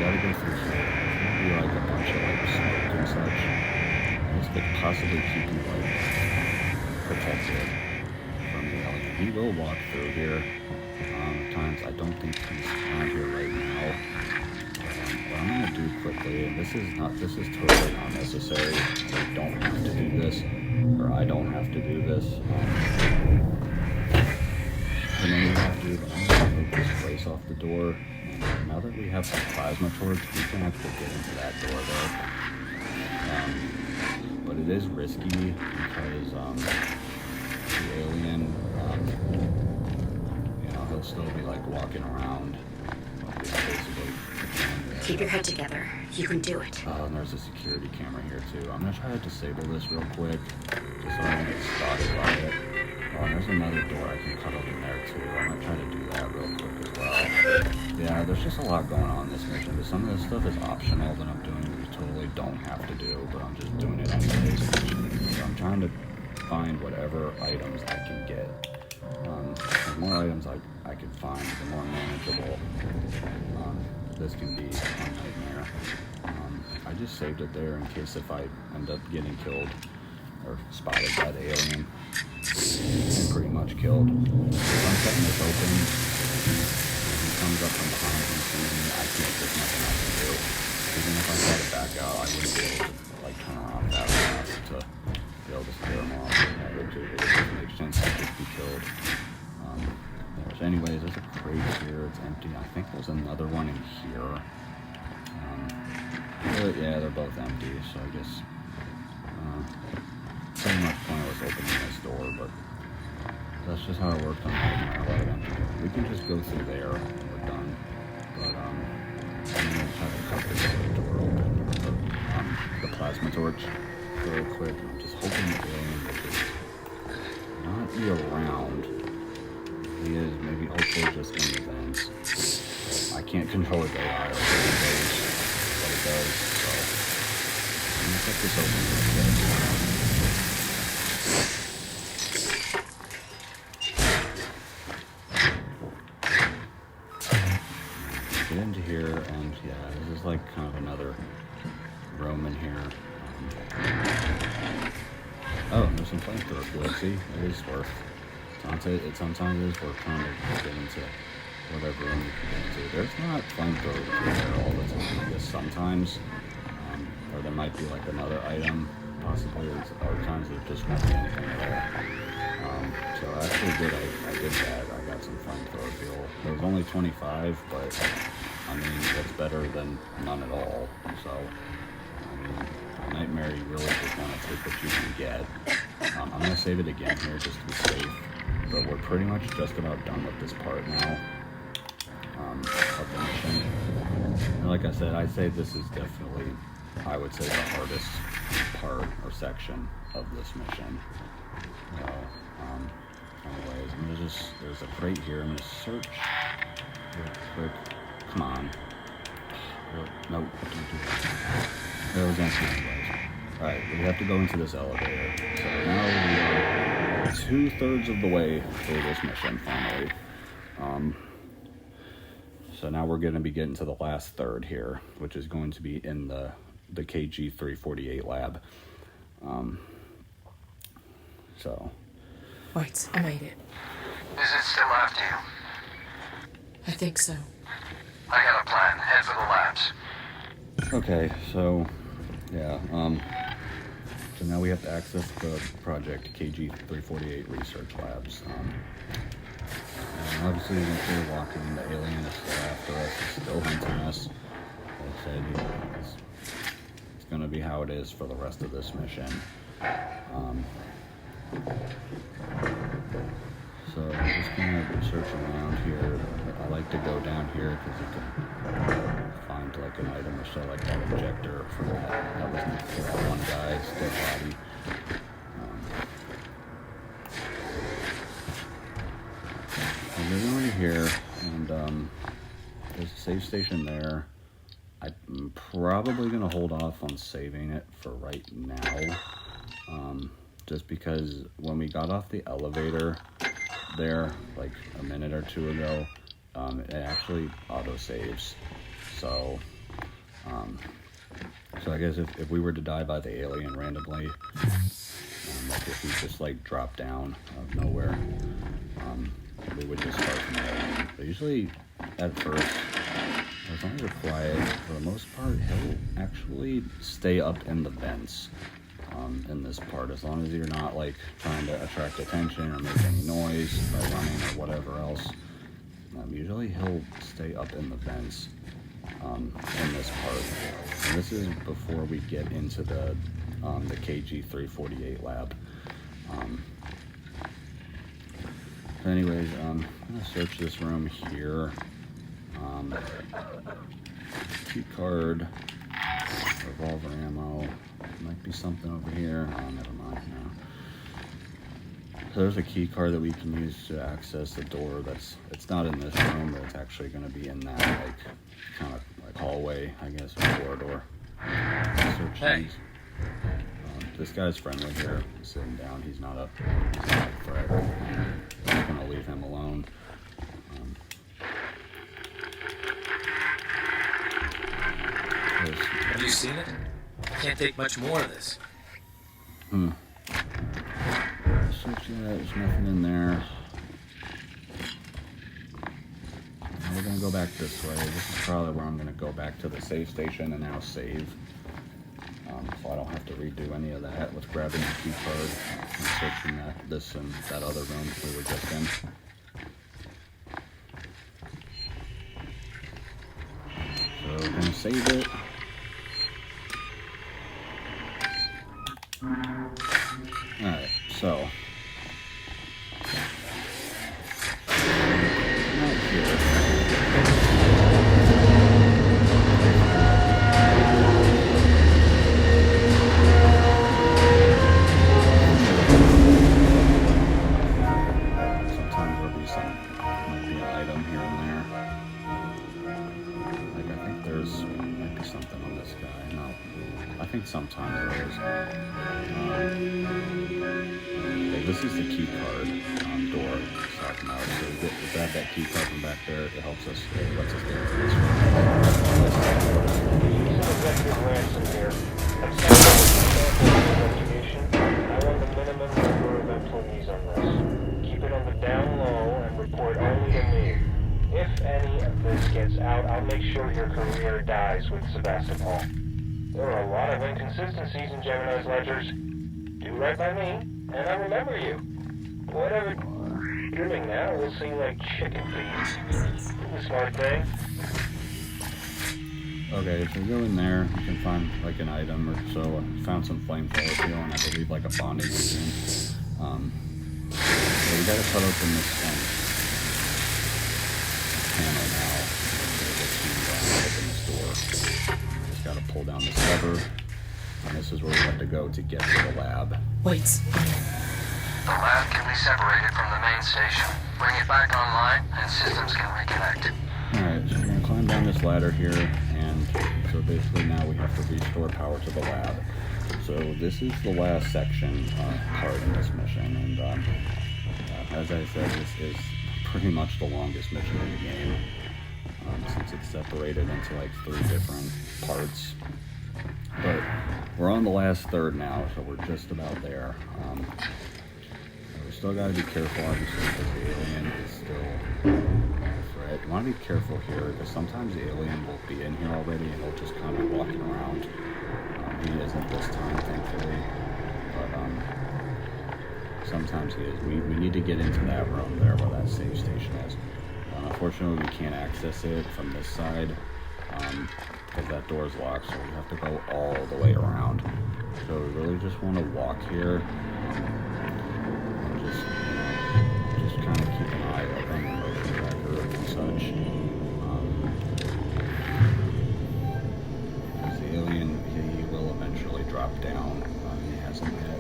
gotta go through here. There's gonna be like a bunch of like smoke and such. Let's get possibly keep you like protected from the alien. He will walk through here at times. I don't think he's around here right now. What I'm gonna do quickly, and this is totally unnecessary. You don't have to do this, or I don't have to do this. And then we have to, I'm gonna take this place off the door. And now that we have the plasma torch, we can actually get into that door there. But it is risky because the alien, he'll still be like walking around, basically. Keep your head together. You can do it. And there's a security camera here too. I'm gonna try to disable this real quick, just so I don't get spotted by it. And there's another door I can cut open there too. I'm gonna try to do that real quick as well. Yeah, there's just a lot going on in this mission, but some of this stuff is optional that I'm doing that you totally don't have to do, but I'm just doing it anyways. So I'm trying to find whatever items I can get. The more items I can find, the more manageable this can be a nightmare. I just saved it there in case if I end up getting killed or spotted by the alien and pretty much killed. If I'm cutting this open, if he comes up from behind and sees me, there's nothing I can do. Even if I try to back out, I wouldn't be able to like turn around fast enough to be able to scare him off. It doesn't make sense to just be killed. Anyways, there's a crate here. It's empty. I think there's another one in here. Yeah, they're both empty. So I guess pretty much pointless opening this door, but that's just how it works on Nightmare. A lot of empty doors. We can just go through there and we're done. But I'm gonna try to cut this other door open, the plasma torch, real quick. I'm just hoping the alien will just not be around. He is maybe hopefully just in the vents. I can't control his AI or what it does, so I'm gonna cut this open real quick. Get into here, and yeah, this is like kind of another room in here. Oh, there's some flamethrower fluid. See, it is worth. Sometimes it is worth trying to get into whatever room you can get into. There's not flamethrower there all the time. I guess sometimes, or there might be like another item, possibly. Other times there just won't be anything there. So actually good, I did that. I got some flamethrower fuel. It was only 25, but I mean, that's better than none at all. So, I mean, Nightmare, you really just want to take what you can get. I'm going to save it again here just to be safe. But we're pretty much just about done with this part now of the mission. And like I said, I'd say this is definitely, I would say, the hardest part or section of this mission. So, anyways, there's a crate here. I'm going to search real quick. Come on. Nope, don't do that. There was empty anyways. Alright, we have to go into this elevator. So now we are 2/3 of the way through this mission, finally. So now we're going to be getting to the last third here, which is going to be in the KG-348 lab. So. Right, I made it. Is it still after you? I think so. I got a plan. Head for the labs. Okay, so, yeah, so now we have to access the project KG-348 research labs. And obviously, once we're walking, the alien is still after us, it's still hunting us. Like I said, it's going to be how it is for the rest of this mission. So I'm just going to search around here. I like to go down here because you can find like an item or so, like that injector for that was next to that one guy's dead body. So we're going here, and there's a save station there. I'm probably going to hold off on saving it for right now. Just because when we got off the elevator there, like a minute or two ago, it actually auto-saves. So, So I guess if we were to die by the alien randomly, like if we just like drop down out of nowhere, we would just start from there. But usually at first, as long as you're quiet, for the most part, he'll actually stay up in the vents in this part, as long as you're not like trying to attract attention or make any noise by running or whatever else. Usually he'll stay up in the vents in this part. And this is before we get into the KG-348 lab. Anyways, I'm gonna search this room here. Key card, revolver ammo. Might be something over here. Oh, never mind. No. So there's a key card that we can use to access the door. It's not in this room, but it's actually going to be in that like kind of like hallway, I guess, or corridor. Search Hey. these. This guy's friendly here, sitting down. He's not a threat. I'm just going to leave him alone. Have you seen it? Can't take much more of this. Search that. There's nothing in there. We're gonna go back this way. This is probably where I'm gonna go back to the save station and now save. So I don't have to redo any of that with grabbing the key card and searching this and that other room we were just in. So we're gonna save it. Alright, so not here. Sometimes there'll be might be an item here and there. Like I think might be something on this guy. No, I think sometimes there is. Okay, this is the key card door I was talking about. So we grab that key card from back there. It helps us. It lets us get into this room. Executive Ransom here. I'm setting up a sample investigation. I want the minimum number of employees on this. Keep it on the down low and report only to me. If any of this gets out, I'll make sure your career dies with Sebastopol. There are a lot of inconsistencies in Gemini's ledgers. Do right by me, and I remember you. Whatever you're doing now will seem like chicken feed. Do the smart thing. Okay, if you go in there, you can find like an item or so. I found some flamethrower fuel and I believe like a bonding agent. So we gotta cut open this panel now to open this door. Just gotta pull down this lever, and this is where we have to go to get to the lab. Wait. The lab can be separated from the main station. Bring it back online, and systems can reconnect. Alright, so we're gonna climb down this ladder here, and so basically now we have to restore power to the lab. So this is the last section part in this mission, and as I said, this is pretty much the longest mission in the game, since it's separated into like 3 different parts. But we're on the last third now, so we're just about there. We still gotta be careful, obviously, because the alien is still a threat. You wanna be careful here, because sometimes the alien will be in here already and he'll just kind of walking around. He isn't this time, thankfully, but sometimes he is. We need to get into that room there where that save station is. Unfortunately, we can't access it from this side because that door is locked, so we have to go all the way around. So we really just want to walk here and just kind of keep an eye open, motion tracker and such. Because the alien, he will eventually drop down. He hasn't yet.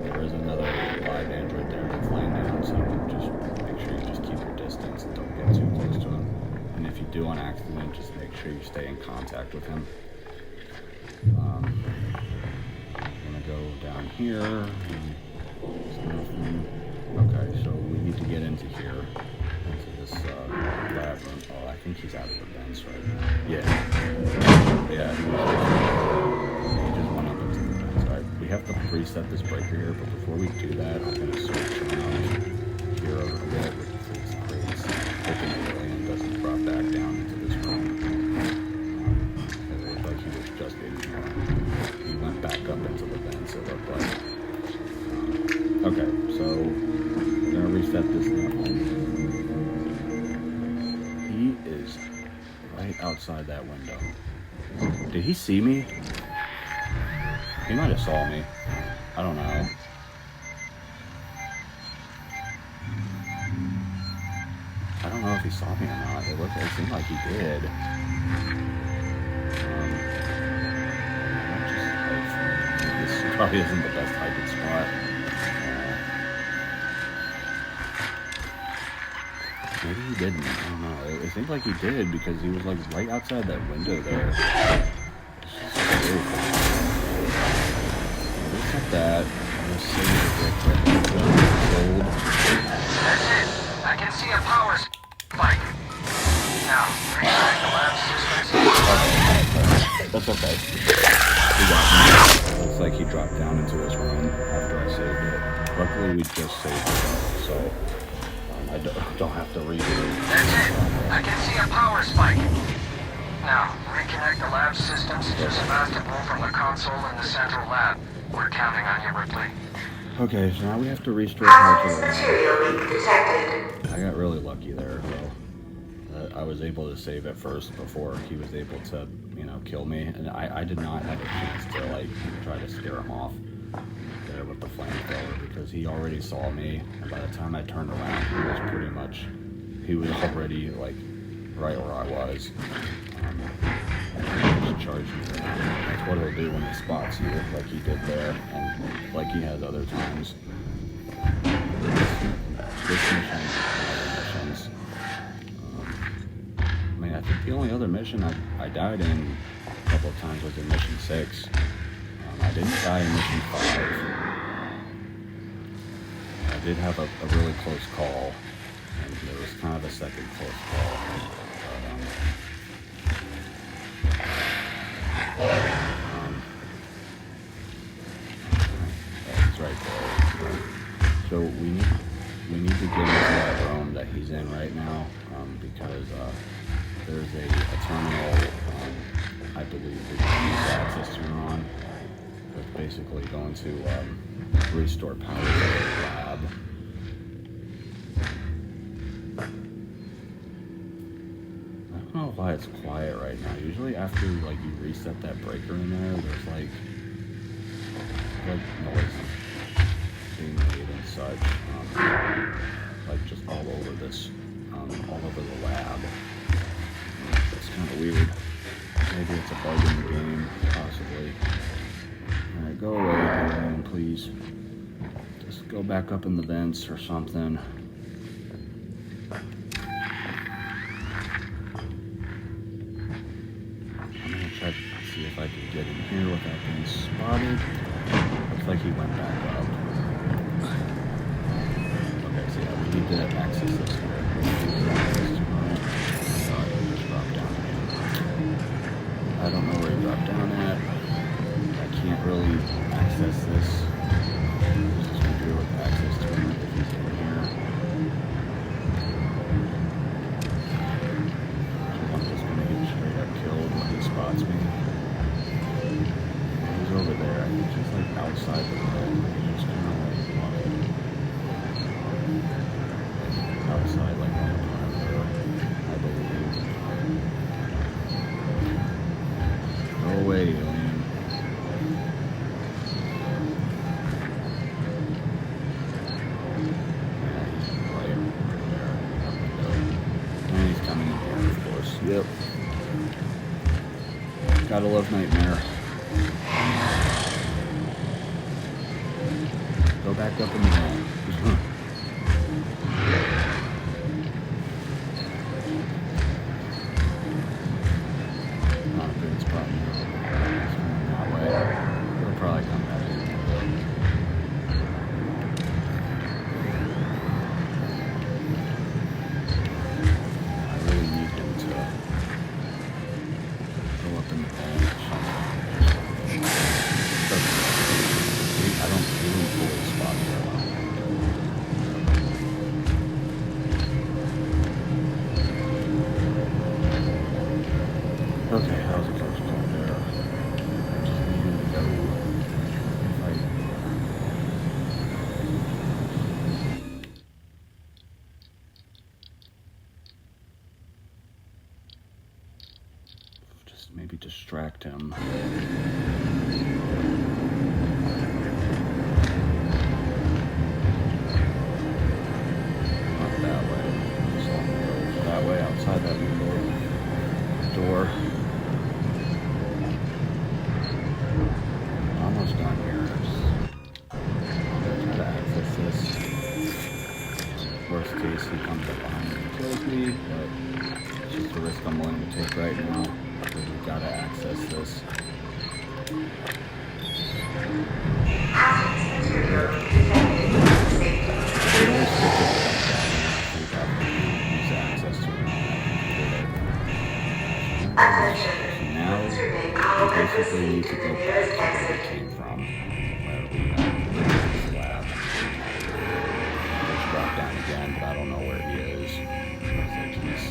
There is another live android there that's laying down, so just make sure you just keep your distance and don't get too close to him. And if you do on accident, just make sure you stay in contact with him. I'm gonna go down here. There's nothing. Okay, so we need to get into here, into this lab room. Oh, I think he's out of the vents right now. Yeah. Yeah, he just went up into the vents. Alright, we have to reset this breaker here, but before we do that, I'm gonna switch around here a little bit with these crates. Hoping the alien doesn't drop back down into this room. It looked like he was just in here. He went back up into the vents, it looked like. Okay, so we're gonna reset this now. He is right outside that window. Did he see me? He might have saw me. I don't know. I don't know if he saw me or not. It seemed like he did. This probably isn't the best hiding spot. Maybe he didn't. I don't know. It seemed like he did because he was like right outside that window there. Reset that. I'm gonna save it real quick. Gold. That's it. I can see a power spike. Now, reconnect the lab systems. That's okay. He got me. Looks like he dropped down into his room after I saved it. Luckily, we just saved it, so I don't have to redo it. That's it. I can see a power spike. Now, reconnect the lab systems to Sebastopol from the console in the central lab. We're counting on you, Ripley. Okay, so now we have to restore power to the lab. Material leak detected. I got really lucky there, though. I was able to save it first before he was able to, kill me. And I did not have a chance to, try to scare him off there with the flamethrower because he already saw me. And by the time I turned around, he was already, right where I was. Just charge me for that. That's what he'll do when he spots you, like he did there, and like he has other times. This mission, other missions. I think the only other mission I died in a couple of times was in mission 6. I didn't die in mission 5. I did have a really close call, and there was kind of a second close call. It's right there. So we need to get into that room that he's in right now, because there's a terminal, I believe we can use access to on. That's basically going to restore power to the lab. I don't know why it's quiet right now. Usually after you reset that breaker in there, there's noise being made and such. Just all over this, all over the lab. It's kind of weird. Maybe it's a bug in the game, possibly. Alright, go away, alien, please. Just go back up in the vents or something. I'm gonna try to see if I can get in here without being spotted. Looks like he went back up. Okay, so yeah, we need to access this here. I don't know where he dropped down at. I can't really access this. This is going to do with access to him if he's in here. So I'm just going to get straight up killed when he spots me. He's over there. I think he's outside the room. He's just kind of walking outside on the perimeter, I believe. Go away, alien. Yeah, he's right there. And he's coming in here, of course. Yep. Gotta love Nightmare. Go back up in the room. Not a good spot now. He's coming that way. He'll probably come back in. I really need him to go up in the bed. him. Not that way. Just let me go that way, outside that little door. Almost done here. I'm gonna try to access this. Worst case, he comes up behind me and kills me, but it's just a risk I'm willing to take right now, because we've got to access this. Now, we basically need to go back to where we came from, where we this lab. Just drop down again, but I don't know where he is. I think he's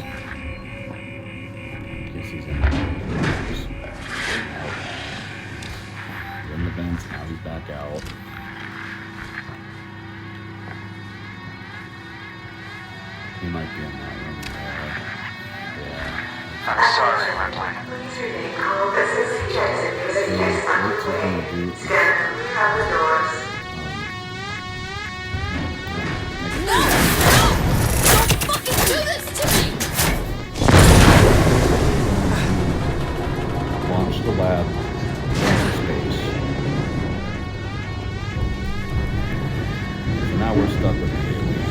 in the in the vents, now he's back out. He might be in that room there. Yeah. I'm sorry, Ripley. What's he gonna do? Fucking do this to me! Launch the lab into space. So now we're stuck with the alien.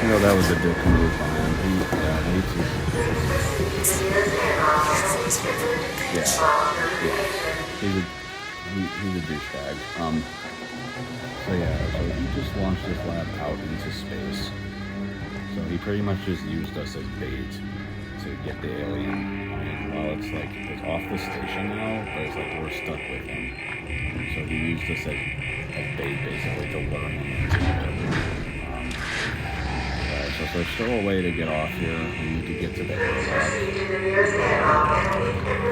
You know, that was a dick move on him. He's a douchebag. So he just launched his lab out into space. So he pretty much just used us as bait to get the alien. I mean, well, it's off the station now, but it's like we're stuck with him. So he used us as bait basically to lure him into it. So there's still a way to get off here. We need to get to the airlock.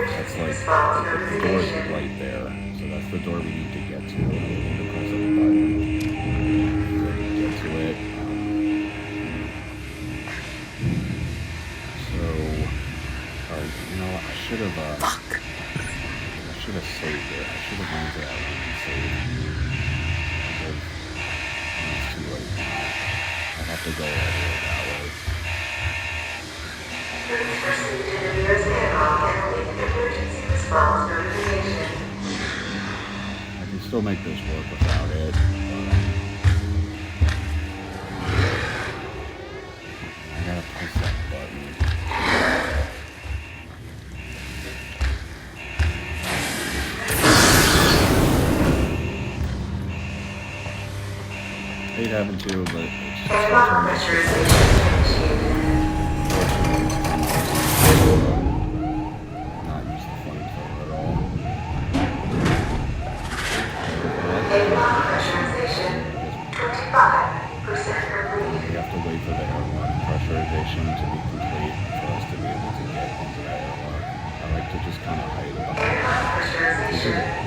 That's the door's right there. So that's the door we need to get to. We need to press a button to get to it. I should have saved it. I should have went to that one and saved it. It's too late now. I have to go all the way that way. I can still make this work without it. I gotta press that button. 8 having to, but it's just not use the flamethrower at all. We have to wait for the airlock pressurization to be complete for us to be able to get into that airlock. I like to just kind of hide behind it.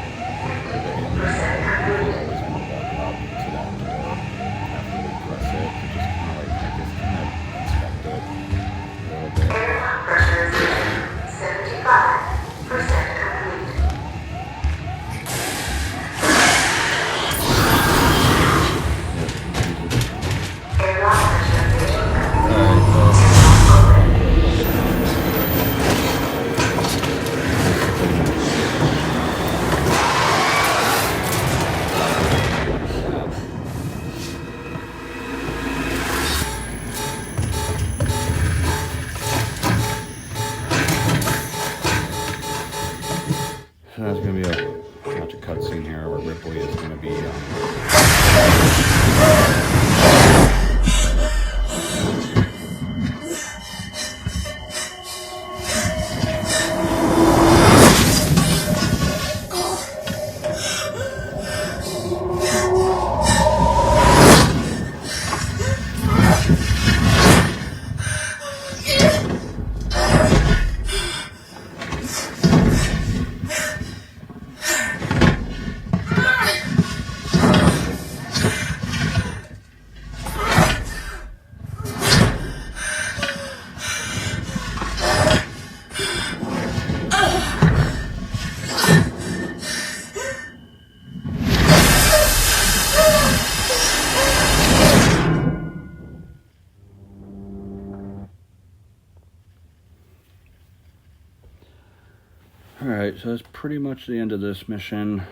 Alright, so that's pretty much the end of this mission.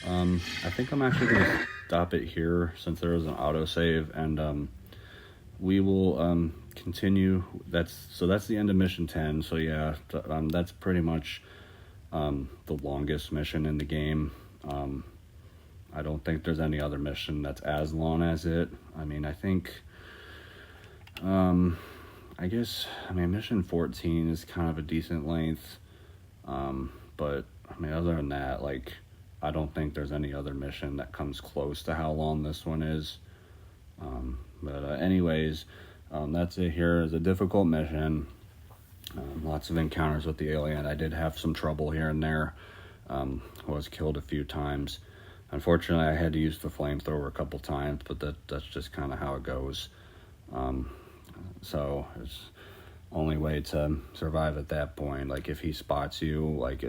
I think I'm actually going to stop it here since there is an autosave, and we will continue. That's the end of mission 10. So yeah, that's pretty much the longest mission in the game. I don't think there's any other mission that's as long as it. I mean, I think I guess, mission 14 is kind of a decent length, but I mean, other than that, like, I don't think there's any other mission that comes close to how long this one is. But anyways, that's it. Here is a difficult mission. Lots of encounters with the alien. I did have some trouble here and there. Was killed a few times. Unfortunately, I had to use the flamethrower a couple times, but that's just kind of how it goes. So it's only way to survive at that point. Like, if he spots you, like,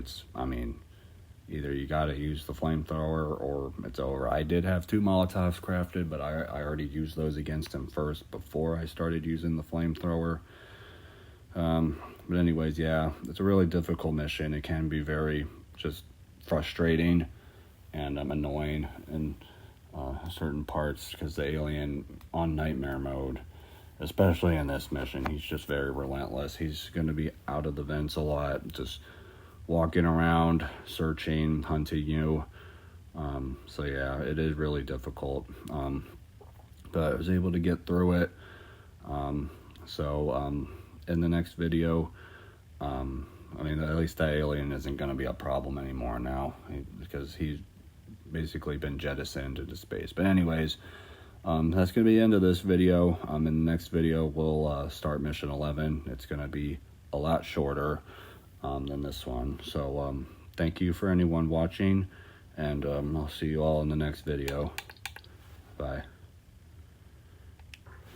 either you gotta use the flamethrower or it's over. I did have 2 Molotovs crafted, but I already used those against him first before I started using the flamethrower. But anyways, yeah, it's a really difficult mission. It can be very just frustrating and annoying in certain parts, because the alien on nightmare mode, especially in this mission, he's just very relentless. He's going to be out of the vents a lot, just walking around, searching, hunting you. So yeah, it is really difficult. But I was able to get through it. In the next video, at least that alien isn't going to be a problem anymore now, because he's basically been jettisoned into space. But anyways, that's going to be the end of this video. In the next video, we'll start mission 11. It's going to be a lot shorter than this one. So thank you for anyone watching, and I'll see you all in the next video. Bye.